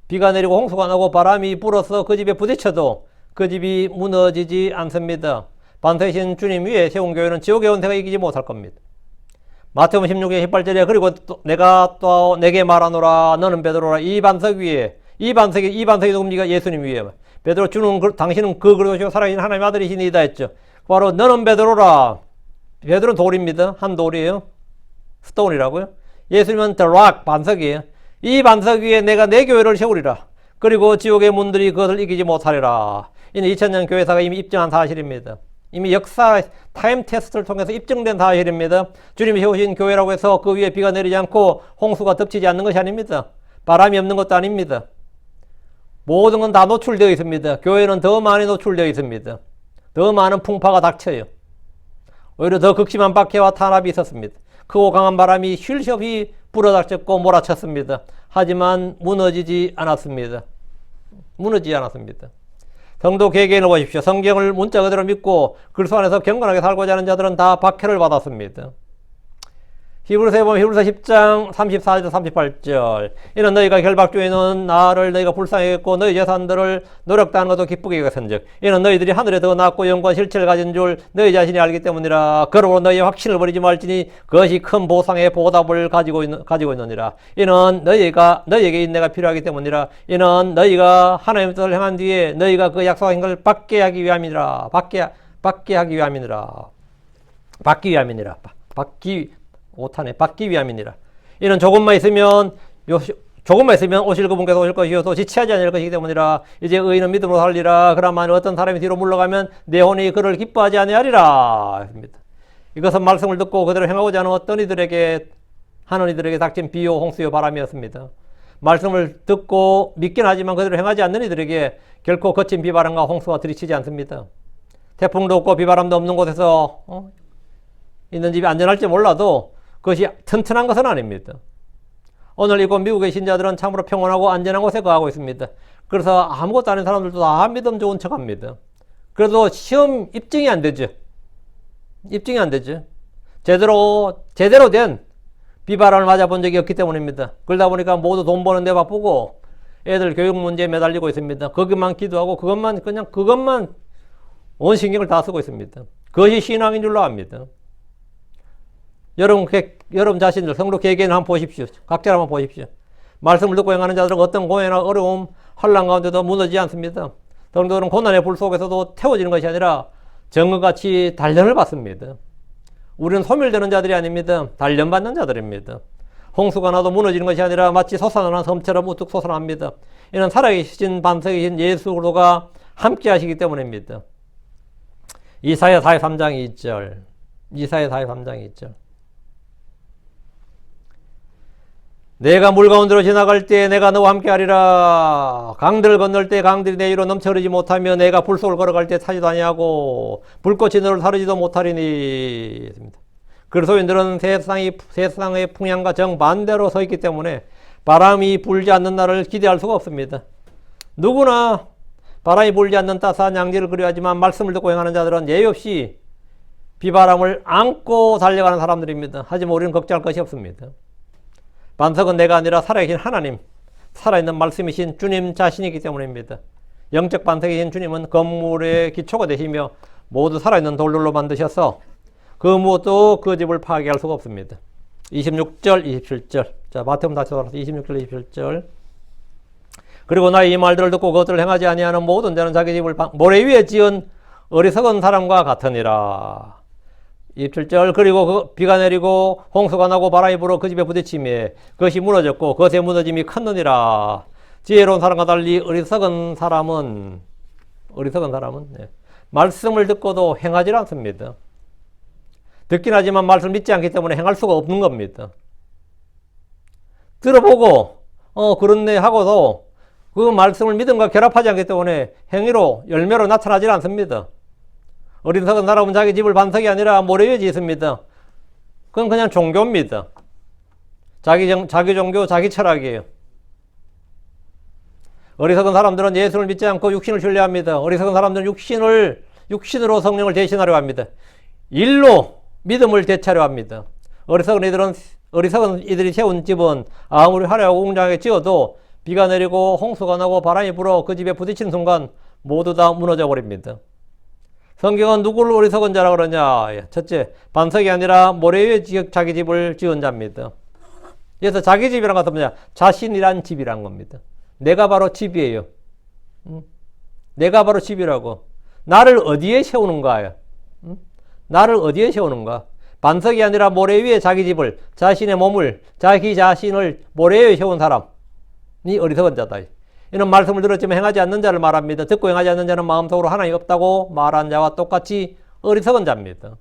비가 내리고 홍수가 나고 바람이 불어서 그 집에 부딪혀도 그 집이 무너지지 않습니다. 반석이신 주님 위에 세운 교회는 지옥의 원수가 이기지 못할 겁니다. 마태복음 16장 18절에 그리고 내가 또 내게 말하노라 너는 베드로라 이 반석 위에 이 반석이 누굽니까? 예수님 위에 베드로 주는 당신은 그 그리스도시고 살아계신 하나님의 아들이시니이다 했죠. 바로 너는 베드로라. 베드로는 돌입니다. 한 돌이에요. 스톤이라고요. 예수님은 the rock 반석이에요. 이 반석 위에 내가 내 교회를 세우리라. 그리고 지옥의 문들이 그것을 이기지 못하리라. 이는 2000년 교회사가 이미 입증한 사실입니다. 이미 역사 타임 테스트를 통해서 입증된 사실입니다. 주님이 세우신 교회라고 해서 그 위에 비가 내리지 않고 홍수가 덮치지 않는 것이 아닙니다. 바람이 없는 것도 아닙니다. 모든 건 다 노출되어 있습니다. 교회는 더 많이 노출되어 있습니다. 더 많은 풍파가 닥쳐요. 오히려 더 극심한 박해와 탄압이 있었습니다. 크고 강한 바람이 쉴 새 없이 불어닥쳤고 몰아쳤습니다. 하지만 무너지지 않았습니다. 성도 개개인을 보십시오. 성경을 문자 그대로 믿고 그리스도 안에서 경건하게 살고자 하는 자들은 다 박해를 받았습니다. 히브리서에 보면 히브리서 10장 34절 38절 이는 너희가 결박 중에는 나를 너희가 불쌍히 여겼고 너희 재산들을 노력다하는 것도 기쁘게 여겼은즉 이는 너희들이 하늘에 더 낫고 영원한 실체를 가진 줄 너희 자신이 알기 때문이라. 그러므로 너희의 확신을 버리지 말지니 그것이 큰 보상의 보답을 가지고 있느니라. 이는 너희에게 인내가 필요하기 때문이라. 이는 너희가 하나님의 뜻을 행한 뒤에 너희가 그 약속한 걸 받게 하기 위함이니라. 받기 위함이니라. 이는 조금만 있으면 오실 그분께서 오실 것이요 또 지체하지 않을 것이기 때문이라. 이제 의인은 믿음으로 살리라. 그러면 어떤 사람이 뒤로 물러가면 내 혼이 그를 기뻐하지 아니하리라. 이것은 말씀을 듣고 그대로 행하고자 하는 하는 이들에게 닥친 비요 홍수요 바람이었습니다. 말씀을 듣고 믿긴 하지만 그대로 행하지 않는 이들에게 결코 거친 비바람과 홍수가 들이치지 않습니다. 태풍도 없고 비바람도 없는 곳에서 있는 집이 안전할지 몰라도 그것이 튼튼한 것은 아닙니다. 오늘 이곳 미국의 신자들은 참으로 평온하고 안전한 곳에 거하고 있습니다. 그래서 아무것도 아닌 사람들도 다 믿음 좋은 척합니다. 그래도 시험 입증이 안 되죠. 제대로 된 비바람을 맞아본 적이 없기 때문입니다. 그러다 보니까 모두 돈 버는 데 바쁘고 애들 교육 문제에 매달리고 있습니다. 거기만 기도하고 그것만 온 신경을 다 쓰고 있습니다. 그것이 신앙인 줄로 압니다. 여러분 자신들 성도 개개인 한번 보십시오. 각자 한번 보십시오. 말씀을 듣고 행하는 자들은 어떤 고해나 어려움, 환난 가운데도 무너지지 않습니다. 성도들은 고난의 불 속에서도 태워지는 것이 아니라 정금같이 단련을 받습니다. 우리는 소멸되는 자들이 아닙니다. 단련받는 자들입니다. 홍수가 나도 무너지는 것이 아니라 마치 솟아나는 섬처럼 우뚝 솟아납니다. 이는 살아계신 반석이신 예수 그리스도가 함께 하시기 때문입니다. 이사야 43장 2절 내가 물 가운데로 지나갈 때 내가 너와 함께 하리라. 강들을 건널 때 강들이 내 위로 넘쳐 흐르지 못하며 내가 불 속을 걸어갈 때 타지도 아니하고 불꽃이 너를 사르지도 못하리니. 그리스도인들은 세상의 풍향과 정반대로 서 있기 때문에 바람이 불지 않는 날을 기대할 수가 없습니다. 누구나 바람이 불지 않는 따스한 양지를 그리워하지만 말씀을 듣고 행하는 자들은 예의 없이 비바람을 안고 달려가는 사람들입니다. 하지만 우리는 걱정할 것이 없습니다. 반석은 내가 아니라 살아계신 하나님, 살아있는 말씀이신 주님 자신이기 때문입니다. 영적 반석이신 주님은 건물의 기초가 되시며 모두 살아있는 돌들로 만드셔서 그 무엇도 그 집을 파괴할 수가 없습니다. 26절, 27절. 자, 마태복음 다시 돌아서 26절, 27절. 그리고 나의 이 말들을 듣고 그것들을 행하지 아니하는 모든 자는 자기 집을 모래 위에 지은 어리석은 사람과 같으니라. 27절. 그리고 비가 내리고 홍수가 나고 바람이 불어 그 집에 부딪히며 그것이 무너졌고 그것의 무너짐이 컸느니라. 지혜로운 사람과 달리 어리석은 사람은 말씀을 듣고도 행하지 않습니다. 듣긴 하지만 말씀을 믿지 않기 때문에 행할 수가 없는 겁니다. 들어보고 그렇네 하고도 그 말씀을 믿음과 결합하지 않기 때문에 행위로 열매로 나타나지 않습니다. 어리석은 사람은 자기 집을 반석이 아니라 모래 위에 짓습니다. 그건 그냥 종교입니다. 자기 종교, 자기 철학이에요. 어리석은 사람들은 예수를 믿지 않고 육신을 신뢰합니다. 어리석은 사람들은 육신으로 성령을 대신하려 합니다. 일로 믿음을 대체하려 합니다. 어리석은 이들이 세운 집은 아무리 화려하고 웅장하게 지어도 비가 내리고 홍수가 나고 바람이 불어 그 집에 부딪히는 순간 모두 다 무너져 버립니다. 성경은 누구를 어리석은 자라 그러냐? 첫째, 반석이 아니라 모래 위에 자기 집을 지은 자입니다. 그래서 자기 집이란 것은 뭐냐? 자신이란 집이란 겁니다. 내가 바로 집이에요. 내가 바로 집이라고. 나를 어디에 세우는가요? 나를 어디에 세우는가? 반석이 아니라 모래 위에 자기 집을, 자신의 몸을, 자기 자신을 모래 위에 세운 사람이 어리석은 자다. 이런 말씀을 들었지만 행하지 않는 자를 말합니다. 듣고 행하지 않는 자는 마음속으로 하나님이 없다고 말한 자와 똑같이 어리석은 자입니다.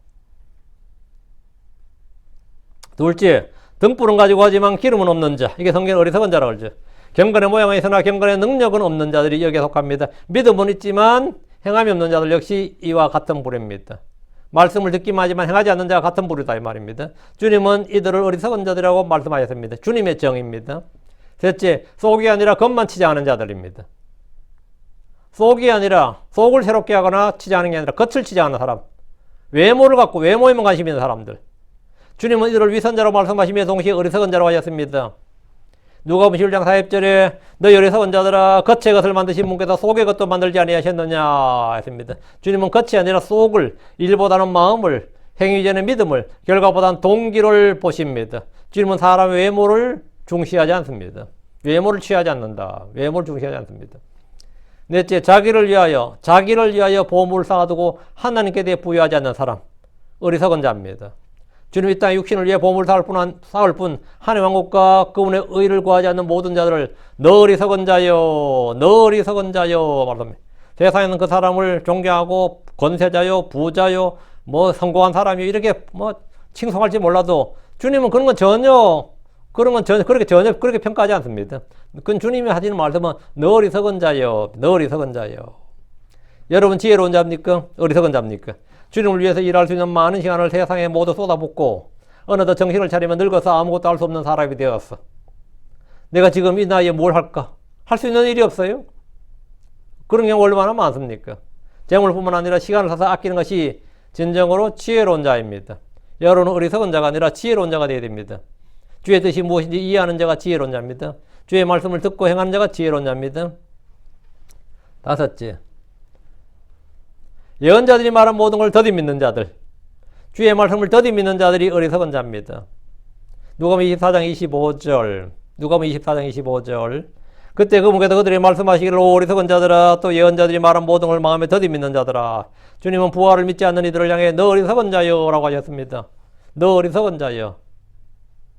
둘째, 등불은 가지고 하지만 기름은 없는 자. 이게 성경은 어리석은 자라고 그러죠. 경건의 모양은 있으나 경건의 능력은 없는 자들이 여기에 속합니다. 믿음은 있지만 행함이 없는 자들 역시 이와 같은 부류입니다. 말씀을 듣기만 하지만 행하지 않는 자가 같은 부류다 이 말입니다. 주님은 이들을 어리석은 자들이라고 말씀하셨습니다. 주님의 정의입니다. 셋째, 속이 아니라 겉만 치장하는 자들입니다. 속이 아니라 속을 새롭게 하거나 치장하는 게 아니라 겉을 치장하는 사람. 외모를 갖고 외모에만 관심이 있는 사람들. 주님은 이들을 위선자로 말씀하시며 동시에 어리석은 자로 하셨습니다. 누가복음 11장 40절에 너희 어리석은 자들아 겉의 것을 만드신 분께서 속의 것도 만들지 아니하셨느냐 했습니다. 주님은 겉이 아니라 속을, 일보다는 마음을, 행위 전의 믿음을, 결과보다는 동기를 보십니다. 주님은 사람의 외모를 중시하지 않습니다. 외모를 취하지 않는다. 외모를 중시하지 않습니다. 넷째, 자기를 위하여 보물을 쌓아두고 하나님께 대해 부여하지 않는 사람, 어리석은 자입니다. 주님 이 땅에 육신을 위해 보물을 쌓을 뿐 하나님 왕국과 그분의 의를 구하지 않는 모든 자들을 너 어리석은 자요 말합니다. 세상에는 그 사람을 존경하고 권세자요, 부자요, 성공한 사람이 이렇게 칭송할지 몰라도 주님은 그런 건 전혀 그렇게 평가하지 않습니다. 그건 주님이 하시는 말씀은 너 어리석은 자요. 여러분 지혜로운 자입니까? 어리석은 자입니까? 주님을 위해서 일할 수 있는 많은 시간을 세상에 모두 쏟아붓고 어느덧 정신을 차리면 늙어서 아무것도 할 수 없는 사람이 되었어. 내가 지금 이 나이에 뭘 할까? 할 수 있는 일이 없어요. 그런 경우 얼마나 많습니까? 재물뿐만 아니라 시간을 사서 아끼는 것이 진정으로 지혜로운 자입니다. 여러분은 어리석은 자가 아니라 지혜로운 자가 되어야 됩니다. 주의 뜻이 무엇인지 이해하는 자가 지혜로운 자입니다. 주의 말씀을 듣고 행하는 자가 지혜로운 자입니다. 다섯째, 예언자들이 말한 모든 걸 더디 믿는 자들. 주의 말씀을 더디 믿는 자들이 어리석은 자입니다. 누가복음 24장 25절. 그때 그분께서 그들이 말씀하시기를 오 어리석은 자들아 또 예언자들이 말한 모든 걸 마음에 더디 믿는 자들아. 주님은 부활을 믿지 않는 이들을 향해 너 어리석은 자여 라고 하셨습니다. 너 어리석은 자여.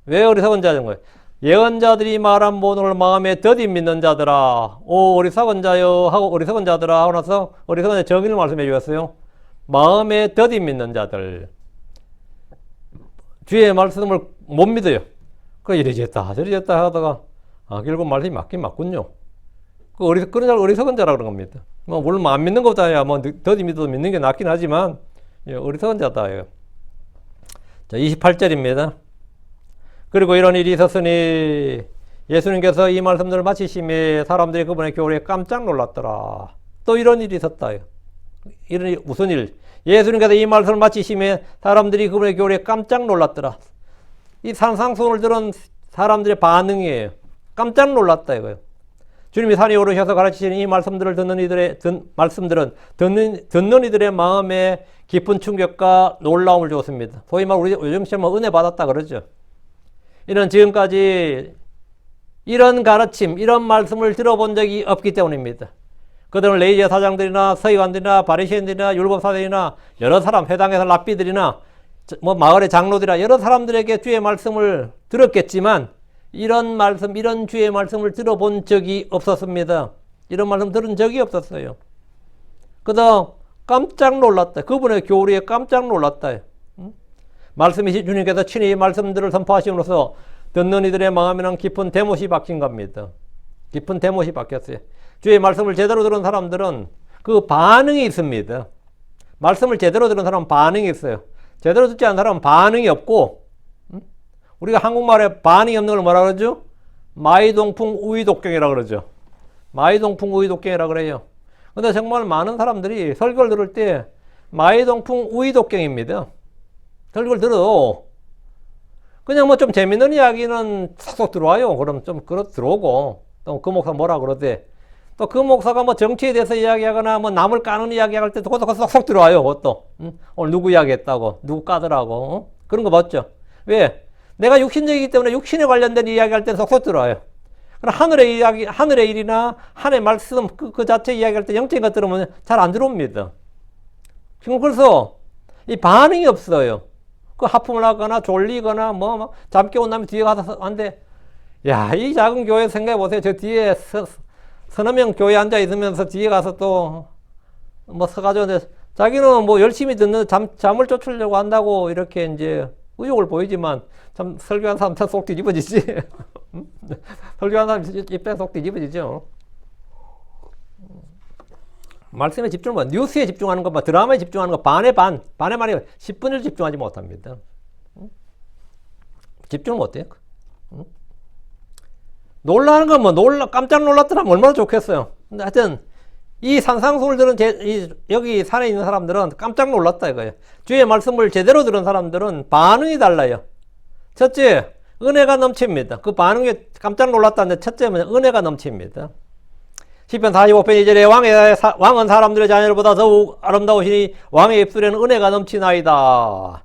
왜 어리석은 자인 거예요? 예언자들이 말한 모든 걸 마음에 더디 믿는 자들아. 오 어리석은 자여 하고 어리석은 자들아 하고 나서 어리석은 자 정의를 말씀해 주셨어요. 마음에 더디 믿는 자들. 주의 말씀을 못 믿어요. 이리저리 저리 하다가 결국 말씀이 맞긴 맞군요. 그런 자 어리석은 자라 그런 겁니다. 물론 안 믿는 것보다야 더디 믿어도 믿는 게 낫긴 하지만 어리석은 자다. 자 28절입니다. 그리고 이런 일이 있었으니 예수님께서 이 말씀들을 마치심에 사람들이 그분의 교리에 깜짝 놀랐더라. 또 이런 일이 있었다. 무슨 일? 예수님께서 이 말씀을 마치심에 사람들이 그분의 교리에 깜짝 놀랐더라. 이 산상수훈을 들은 사람들의 반응이에요. 깜짝 놀랐다 이거예요. 주님이 산에 오르셔서 가르치시는 이 말씀들을 듣는 이들의 마음에 깊은 충격과 놀라움을 주었습니다. 소위 말 우리 요즘처럼 은혜 받았다 그러죠. 이는 지금까지 이런 가르침, 이런 말씀을 들어본 적이 없기 때문입니다. 그들은 레이저 사장들이나 서기관들이나 바리새인들이나 율법사들이나 여러 사람, 회당에서 랍비들이나 마을의 장로들이나 여러 사람들에게 주의 말씀을 들었겠지만 이런 말씀, 이런 주의 말씀을 들어본 적이 없었습니다. 이런 말씀 들은 적이 없었어요. 그래서 깜짝 놀랐다. 그분의 교리에 깜짝 놀랐다. 말씀이 주님께서 친히 이 말씀들을 선포하심으로써 듣는 이들의 마음에는 깊은 대못이 박힌 겁니다. 깊은 대못이 박혔어요. 주의 말씀을 제대로 들은 사람들은 그 반응이 있습니다. 말씀을 제대로 들은 사람은 반응이 있어요. 제대로 듣지 않은 사람은 반응이 없고, 우리가 한국말에 반응이 없는 걸 뭐라 그러죠? 마이동풍 우이독경이라 그러죠. 마이동풍 우이독경이라 그래요. 근데 정말 많은 사람들이 설교를 들을 때 마이동풍 우이독경입니다. 설교를 들어도 그냥 뭐 좀 재밌는 이야기는 쏙쏙 들어와요. 그럼 좀 들어오고, 또 그 목사 뭐라 그러대. 또 그 목사가 뭐 정치에 대해서 이야기하거나 뭐 남을 까는 이야기할 때 그것도 쏙쏙 들어와요. 그것도. 오늘 누구 이야기했다고, 누구 까더라고. 그런 거 맞죠? 왜? 내가 육신적이기 때문에 육신에 관련된 이야기할 때 쏙쏙 들어와요. 그럼 하늘의 이야기, 하늘의 일이나 하늘의 말씀 그 자체 이야기할 때 영적인 것 들으면 잘 안 들어옵니다. 지금 그래서 이 반응이 없어요. 그 하품을 하거나 졸리거나 뭐 잠 깨운 다음에 뒤에 가서 안돼. 야, 이 작은 교회 생각해 보세요. 저 뒤에 서너 명 교회 앉아 있으면서 뒤에 가서 또 뭐 서가지고 자기는 뭐 열심히 듣는 잠을 쫓으려고 한다고 이렇게 이제 의욕을 보이지만 참 설교한 사람 속 뒤집어지지. 설교한 사람 입에 속 뒤집어지죠. 말씀에 집중을 못, 뉴스에 집중하는 것, 드라마에 집중하는 것, 반에 반에 10분의 1 집중하지 못합니다. 집중을 못해요. 놀라는 건 뭐, 깜짝 놀랐더라면 얼마나 좋겠어요. 근데 하여튼, 이 산상수를 들은 여기 산에 있는 사람들은 깜짝 놀랐다 이거예요. 주의 말씀을 제대로 들은 사람들은 반응이 달라요. 첫째, 은혜가 넘칩니다. 그 반응이 깜짝 놀랐다는데 첫째는 은혜가 넘칩니다. 시편 45편 2절에 왕은 사람들의 자녀들보다 더욱 아름다우시니 왕의 입술에는 은혜가 넘치나이다.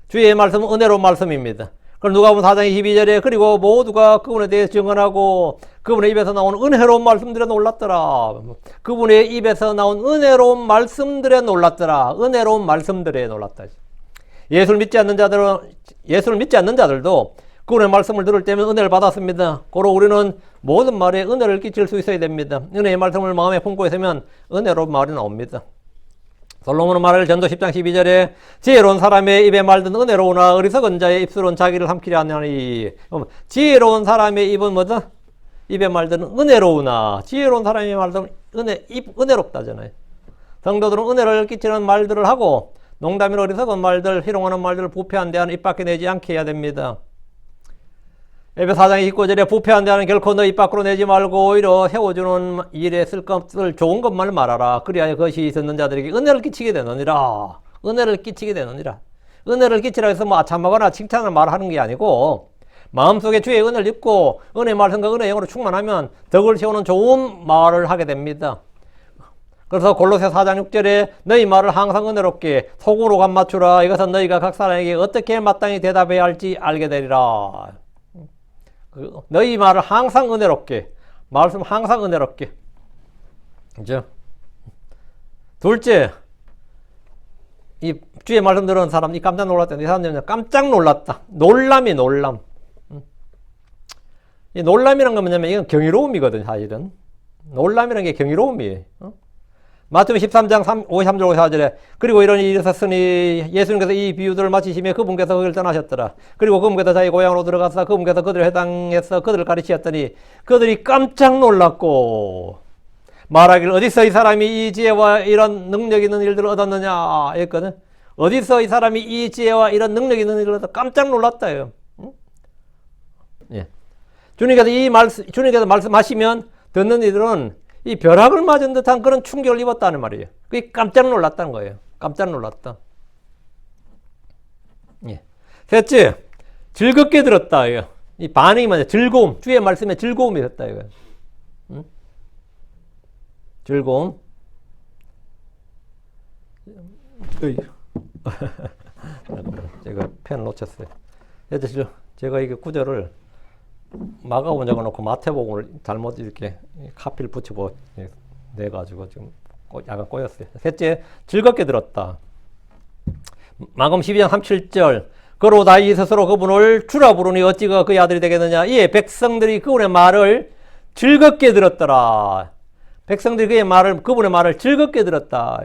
주의 말씀은 은혜로운 말씀입니다. 그럼 누가복음 4장 22절에 그리고 모두가 그분에 대해서 증언하고 그분의 입에서 나온 은혜로운 말씀들에 놀랐더라. 그분의 입에서 나온 은혜로운 말씀들에 놀랐더라. 은혜로운 말씀들에 놀랐다. 예수를 믿지 않는 자들도 그분의 말씀을 들을 때면 은혜를 받았습니다. 고로 우리는 모든 말에 은혜를 끼칠 수 있어야 됩니다. 은혜의 말씀을 마음에 품고 있으면 은혜로운 말이 나옵니다. 솔로몬은 말을 전도 10장 12절에 지혜로운 사람의 입에 말든 은혜로우나 어리석은 자의 입술은 자기를 삼키려 하느니. 지혜로운 사람의 입은 뭐다? 입에 말든 은혜로우나. 지혜로운 사람의 말든 은혜롭다잖아요. 성도들은 은혜를 끼치는 말들을 하고 농담이나 어리석은 말들, 희롱하는 말들을 부패한 데는 입 밖에 내지 않게 해야 됩니다. 에베소 4장 29절에 부패한 데는 결코 너 입 밖으로 내지 말고 오히려 세워주는 일에 쓸 것을 좋은 것만 말하라. 그리하여 그것이 듣는 자들에게 은혜를 끼치게 되느니라. 은혜를 끼치게 되느니라. 은혜를 끼치라 해서 뭐 아참하거나 칭찬을 말하는 게 아니고 마음속에 주의 은혜를 입고 은혜 말씀과 은혜 영으로 충만하면 덕을 세우는 좋은 말을 하게 됩니다. 그래서 골로새 4장 6절에 너희 말을 항상 은혜롭게 속으로 감맞추라. 이것은 너희가 각 사람에게 어떻게 마땅히 대답해야 할지 알게 되리라. 너희 말을 항상 은혜롭게, 말씀 항상 은혜롭게. 그죠? 둘째, 이 주의 말씀 들은 사람, 이 깜짝 놀랐다. 이 사람들은 깜짝 놀랐다. 놀람. 이 놀람이란 건 뭐냐면 이건 경이로움이거든, 사실은. 놀람이란 게 경이로움이에요. 마태복음 13장 53절 54절에 그리고 이런 일이 있었으니 예수님께서 이 비유들을 마치시며 그분께서 거기를 떠나셨더라. 그리고 그분께서 자기 고향으로 들어가서 그분께서 그들을 해당해서 그들을 가르치셨더니 그들이 깜짝 놀랐고 말하기를 어디서 이 사람이 이 지혜와 이런 능력 있는 일들을 얻었느냐 했거든. 어디서 이 사람이 이 지혜와 이런 능력 있는 일을 얻어 깜짝 놀랐다요. 응? 예. 주님께서 말씀하시면 듣는 이들은 이 벼락을 맞은 듯한 그런 충격을 입었다는 말이에요. 그게 깜짝 놀랐다는 거예요. 깜짝 놀랐다. 예. 셋째, 즐겁게 들었다. 이거. 이 반응이 뭐냐? 즐거움. 주의 말씀에 즐거움이 됐다. 이거. 응? 즐거움. 제가 펜 놓쳤어요. 제가 이게 구절을 마가복음 적어놓고 마태복음을 잘못 이렇게 카피를 붙이고 내가지고 지금 약간 꼬였어요. 셋째, 즐겁게 들었다. 마가복음 12장 37절 그로 다윗이 스스로 그분을 주라 부르니 어찌 그의 아들이 되겠느냐. 이에 백성들이 그분의 말을 즐겁게 들었더라. 백성들이 그분의 말을 즐겁게 들었다.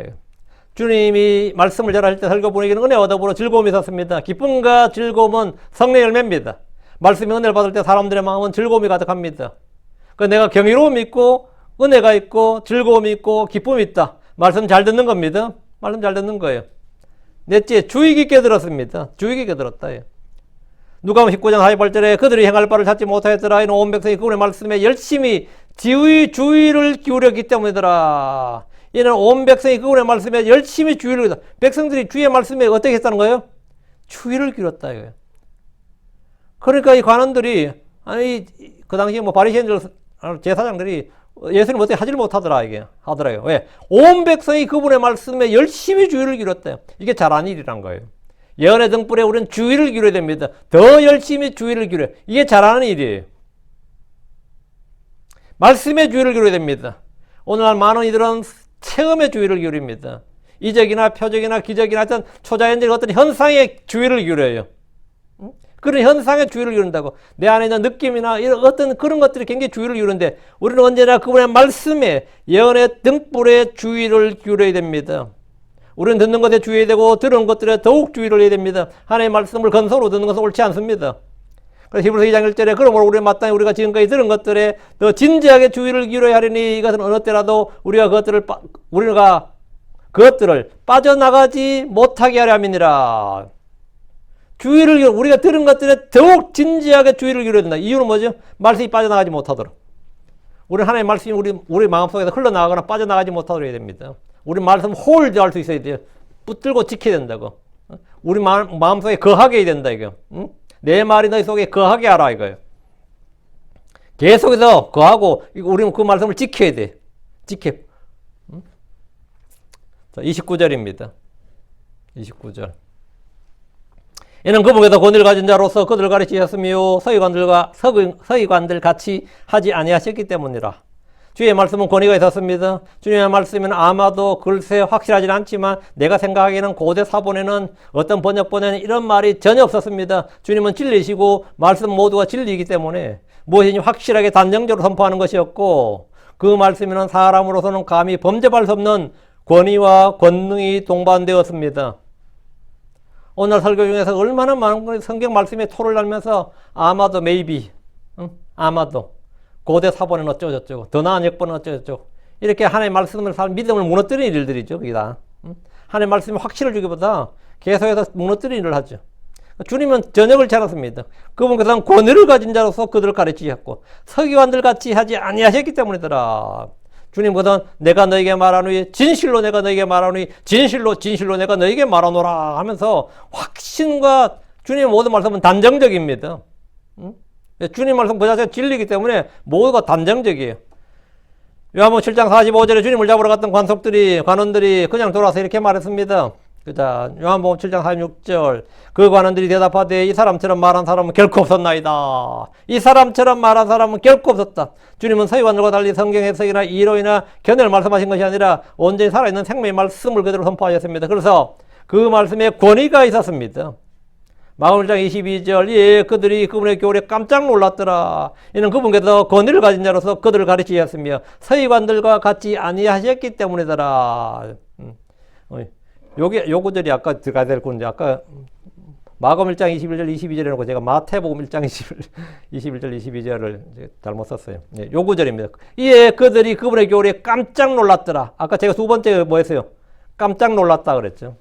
주님이 말씀을 전할 때 설교 분위기는 은혜와 더불어 즐거움이 있었습니다. 기쁨과 즐거움은 성령의 열매입니다. 말씀의 은혜를 받을 때 사람들의 마음은 즐거움이 가득합니다. 그 내가 경이로움이 있고 은혜가 있고 즐거움이 있고 기쁨이 있다. 말씀 잘 듣는 겁니다. 말씀 잘 듣는 거예요. 넷째, 주의 깊게 들었습니다. 주의 깊게 들었다. 누가복음 19장 48절에 그들이 행할 바를 찾지 못하였더라. 이는 온 백성이 그분의 말씀에 열심히 주의를 기울였기 때문이더라. 이는 온 백성이 그분의 말씀에 열심히 주의를 기울였다. 백성들이 주의 말씀에 어떻게 했다는 거예요? 주의를 기울였다 이거예요. 그러니까 이 관원들이 아니 그 당시에 뭐 바리새인들 제사장들이 예수님 어떻게 하지를 못하더라 이게 하더라요. 왜? 온 백성이 그분의 말씀에 열심히 주의를 기울였대요. 이게 잘한 일이란 거예요. 예언의 등불에 우리는 주의를 기울여야 됩니다. 더 열심히 주의를 기울여. 이게 잘하는 일이에요. 말씀에 주의를 기울여야 됩니다. 오늘날 많은 이들은 체험에 주의를 기울입니다. 이적이나 표적이나 기적이나 어떤 초자연적 어떤 현상에 주의를 기울여요. 그런 현상에 주의를 기울인다고. 내 안에 있는 느낌이나 이런 어떤 그런 것들이 굉장히 주의를 기울이는데 우리는 언제나 그분의 말씀에 예언의 등불에 주의를 기울여야 됩니다. 우리는 듣는 것에 주의해야 되고 들은 것들에 더욱 주의를 해야 됩니다. 하나님의 말씀을 건성으로 듣는 것은 옳지 않습니다. 그래서 히브리서 2장 1절에 그러므로 우리는 마땅히 우리가 지금까지 들은 것들에 더 진지하게 주의를 기울여야 하리니 이것은 어느 때라도 우리가 그것들을 빠져나가지 못하게 하려 함이니라. 우리가 들은 것들에 더욱 진지하게 주의를 기울여야 된다. 이유는 뭐죠? 말씀이 빠져나가지 못하도록. 우리는 하나님의 말씀이 우리 마음속에서 흘러나가거나 빠져나가지 못하도록 해야 됩니다. 우리 말씀 홀드할 수 있어야 돼요. 붙들고 지켜야 된다고. 우리 마음속에 거하게 해야 된다 이거. 응? 내 말이 너희 속에 거하게 하라 이거예요. 계속해서 거하고 우리는 그 말씀을 지켜야 돼. 지켜. 응? 자, 29절입니다. 29절. 이는 그분께서 권위를 가진 자로서 그들을 가르치셨으며 서기관들 같이 하지 아니하셨기 때문이라. 주의 말씀은 권위가 있었습니다. 주님의 말씀은 아마도 글쎄 확실하진 않지만 내가 생각하기에는 고대 사본에는 어떤 번역본에는 이런 말이 전혀 없었습니다. 주님은 진리시고 말씀 모두가 진리이기 때문에 무엇이든지 확실하게 단정적으로 선포하는 것이었고 그 말씀에는 사람으로서는 감히 범접할 수 없는 권위와 권능이 동반되었습니다. 오늘 설교 중에서 얼마나 많은 성경 말씀에 토를 날면서 아마도 maybe 아마도 고대 사본은 어쩌고저쩌고 더 나은 역본은 어쩌고저쩌고 이렇게 하나님의 말씀을 믿음을 무너뜨리는 일들이죠. 그게 다 하나님의 말씀이 확실을 주기보다 계속해서 무너뜨리는 일을 하죠. 주님은 전역을 차렸습니다. 그분께서는 권위를 가진 자로서 그들을 가르치셨고 서기관들 같이 하지 아니하셨기 때문이더라. 주님께서는 내가 너에게 말하노니 진실로 내가 너에게 말하노니 진실로 내가 너에게 말하노라 하면서 확신과 주님의 모든 말씀은 단정적입니다. 주님 말씀 그 자체가 진리이기 때문에 모두가 단정적이에요. 요한복음 7장 45절에 주님을 잡으러 갔던 관원들이 그냥 돌아서 이렇게 말했습니다. 그자 요한복음 7장 46절 그 관원들이 대답하되 이 사람처럼 말한 사람은 결코 없었나이다. 이 사람처럼 말한 사람은 결코 없었다. 주님은 서기관들과 달리 성경 해석이나 이론이나 견해를 말씀하신 것이 아니라 온전히 살아있는 생명의 말씀을 그대로 선포하셨습니다. 그래서 그 말씀에 권위가 있었습니다. 마가복음 1장 22절 예 그들이 그분의 교훈에 깜짝 놀랐더라. 이는 그분께서 권위를 가진 자로서 그들을 가르치셨으며 서기관들과 같이 아니하셨기 때문이더라. 요 구절이 아까 들어가야 될 건데 아까 마가복음 1장 21절 22절에 놓고 제가 마태복음 1장 21절 22절을 잘못 썼어요. 네, 요 구절입니다. 예 그들이 그분의 교훈에 깜짝 놀랐더라. 아까 제가 두 번째 뭐 했어요? 깜짝 놀랐다 그랬죠.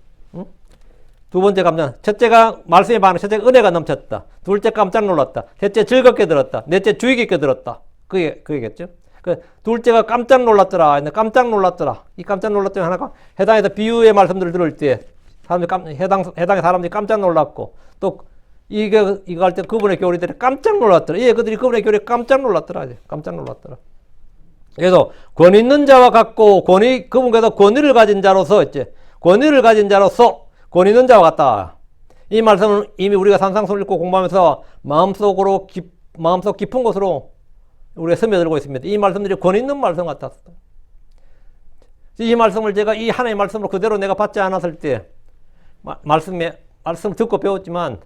두 번째 첫째가 말씀에 반응, 첫째가 은혜가 넘쳤다. 둘째 깜짝 놀랐다. 셋째 즐겁게 들었다. 넷째 주의 깊게 들었다. 그게겠죠. 둘째가 깜짝 놀랐더라. 깜짝 놀랐더라. 이 깜짝 놀랐더니 하나가 해당에서 비유의 말씀들을 들을 때 해당의 사람들이 깜짝 놀랐고 또 이거 할 때 그분의 교리들이 깜짝 놀랐더라. 예, 그들이 그분의 교리에 깜짝 놀랐더라. 깜짝 놀랐더라. 그래서 권위 있는 자와 같고 그분께서 권위를 가진 자로서 권위 있는 자와 같다. 이 말씀은 이미 우리가 산상수훈을 읽고 공부하면서 마음속 깊은 곳으로 우리가 스며들고 있습니다. 이 말씀들이 권위 있는 말씀 같았어요. 이 말씀을 제가 이 하나님의 말씀으로 그대로 내가 받지 않았을 때 말씀을 듣고 배웠지만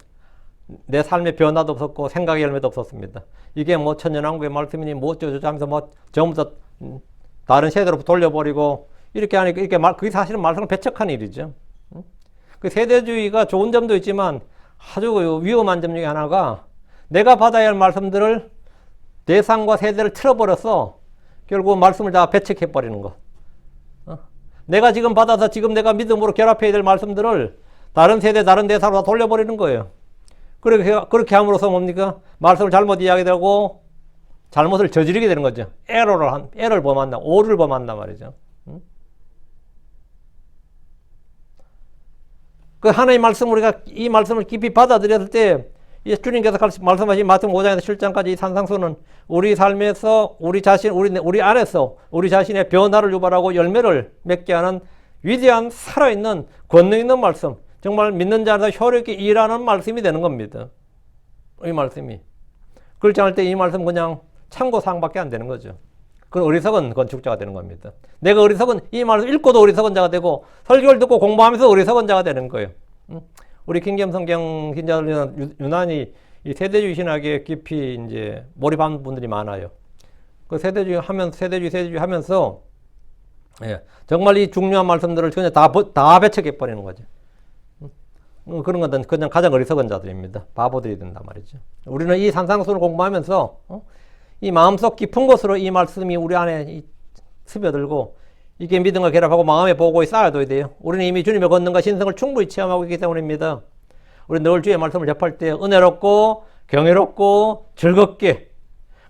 내 삶에 변화도 없었고 생각의 열매도 없었습니다. 이게 뭐 천년왕국의 말씀이니 뭐 어쩌고저쩌고 하면서 전부 다른 세대로 돌려버리고 이렇게 하니까 그게 사실은 말씀을 배척한 일이죠. 그 세대주의가 좋은 점도 있지만 아주 위험한 점 중에 하나가 내가 받아야 할 말씀들을 대상과 세대를 틀어버려서 결국 말씀을 다 배척해버리는 것. 내가 지금 받아서 지금 내가 믿음으로 결합해야 될 말씀들을 다른 세대, 다른 대상으로 다 돌려버리는 거예요. 그렇게 함으로써 뭡니까? 말씀을 잘못 이야기되고 잘못을 저지르게 되는 거죠. 에러를 범한다. 오류를 범한단 말이죠. 그 하나님의 말씀, 우리가 이 말씀을 깊이 받아들였을 때, 주님께서 말씀하신 마태복음 5장에서 7장까지 이 산상수는 우리 삶에서 우리 자신, 우리 안에서 우리 자신의 변화를 유발하고 열매를 맺게 하는 위대한 살아있는 권능 있는 말씀, 정말 믿는 자에서 효력있게 일하는 말씀이 되는 겁니다. 이 말씀이. 그렇지 않을 때 이 말씀 그냥 참고사항밖에 안 되는 거죠. 그건 어리석은 건축자가 되는 겁니다. 내가 이 말씀 읽고도 어리석은 자가 되고 설교를 듣고 공부하면서 어리석은 자가 되는 거예요. 우리 킹잼 성경 신자들은 유난히 이 세대주의 신학에 깊이 이제 몰입한 분들이 많아요. 그 세대주의 하면서 예, 정말 이 중요한 말씀들을 그냥 다 배척해 버리는 거죠. 그런 것은 그냥 가장 어리석은 자들입니다. 바보들이 된단 말이죠. 우리는 이 산상수를 공부하면서 이 마음속 깊은 곳으로 이 말씀이 우리 안에 스며들고 이게 믿음과 결합하고 마음의 보고에 쌓아둬야 돼요. 우리는 이미 주님의 권능과 신성을 충분히 체험하고 있기 때문입니다. 우리는 늘 주의 말씀을 접할 때 은혜롭고 경외롭고 즐겁게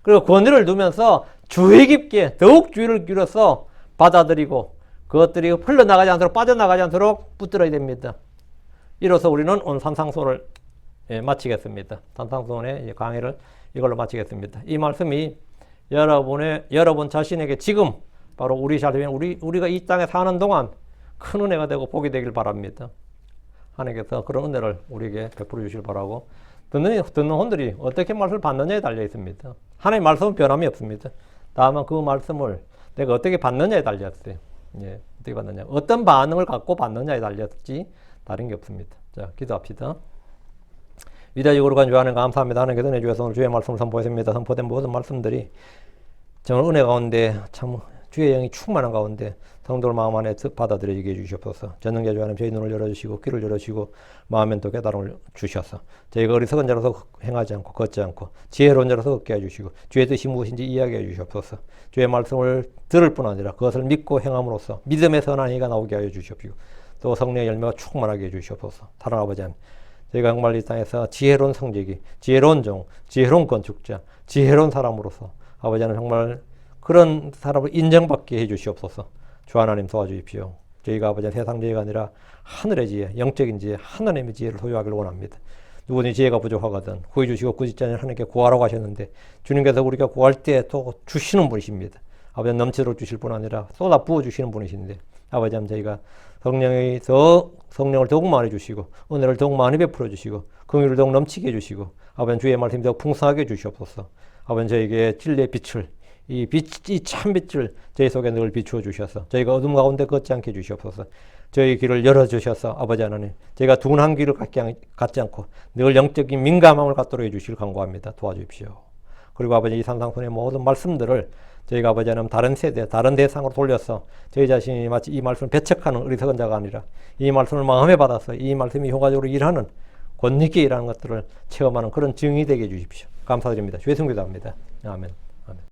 그리고 권위를 두면서 주의 깊게 더욱 주의를 기울여서 받아들이고 그것들이 흘러나가지 않도록 빠져나가지 않도록 붙들어야 됩니다. 이로써 우리는 오늘 산상수를 마치겠습니다. 산상수의 강의를 이걸로 마치겠습니다. 이 말씀이 여러분 자신에게 지금 바로 우리가 이 땅에 사는 동안 큰 은혜가 되고 복이 되길 바랍니다. 하나님께서 그런 은혜를 우리에게 베풀어 주시길 바라고 듣는 혼들이 어떻게 말씀을 받느냐에 달려 있습니다. 하나님의 말씀은 변함이 없습니다. 다만 그 말씀을 내가 어떻게 받느냐에 달렸어요. 예, 어떻게 받느냐, 어떤 반응을 갖고 받느냐에 달렸지 다른 게 없습니다. 자, 기도합시다. 위대하고 거룩한 주 하나님 감사합니다. 하나님께서 은혜 주셔서 오늘 주의 말씀을 선포했습니다. 선포된 모든 말씀들이 정말 은혜 가운데 참 주의 영이 충만한 가운데 성도들 마음 안에 받아들여지게 해주시옵소서. 전능자 주 하나님 저희 눈을 열어주시고 귀를 열어주시고 마음엔 또 깨달음을 주셔서 저희가 어리석은 자로서 행하지 않고 걷지 않고 지혜로운 자로서 걷게 해주시고 주의 뜻이 무엇인지 이야기해 주시옵소서. 주의 말씀을 들을 뿐 아니라 그것을 믿고 행함으로써 믿음의 선한 행위가 나오게 하여 주시옵시고 또 성령의 열매가 충만하게 해주시옵소서. 사랑하는 아버지 하나님, 저희가 정말 이 땅에서 지혜로운 성직이, 지혜로운 종, 지혜로운 건축자, 지혜로운 사람으로서 아버지 하나님 정말 그런 사람을 인정받게 해주시옵소서. 주 하나님 도와주십시오. 저희가 아버지 세상 지혜가 아니라 하늘의 지혜, 영적인 지혜, 하나님의 지혜를 소유하기를 원합니다. 누구든지 지혜가 부족하거든 구해주시고 구짓지 않는 하나님께 구하라고 하셨는데 주님께서 우리가 구할 때 또 주시는 분이십니다. 아버지 넘치도록 주실 뿐 아니라 쏟아 부어주시는 분이신데 아버지 하나님 저희가 성령을 더욱 많이 주시고 은혜를 더욱 많이 베풀어 주시고 긍휼을 더욱 넘치게 해주시고 아버지 주의 말씀이 더욱 풍성하게 해주시옵소서. 아버지 저에게 진리의 빛을 이 참 빛을 저희 속에 늘 비추어 주셔서 저희가 어둠 가운데 걷지 않게 해주시옵소서. 저희 귀를 열어주셔서 아버지 하나님 저희가 둔한 귀를 갖지 않고 늘 영적인 민감함을 갖도록 해주시길 간구합니다. 도와주십시오. 그리고 아버지 이 산상순의 모든 말씀들을 저희가 아버지 하나님 다른 세대, 다른 대상으로 돌려서 저희 자신이 마치 이 말씀을 배척하는 어리석은 자가 아니라 이 말씀을 마음에 받아서 이 말씀이 효과적으로 일하는 권위 있게 일하는 것들을 체험하는 그런 증인이 되게 해주십시오. 감사드립니다. 주의 성기도합니다. 아멘.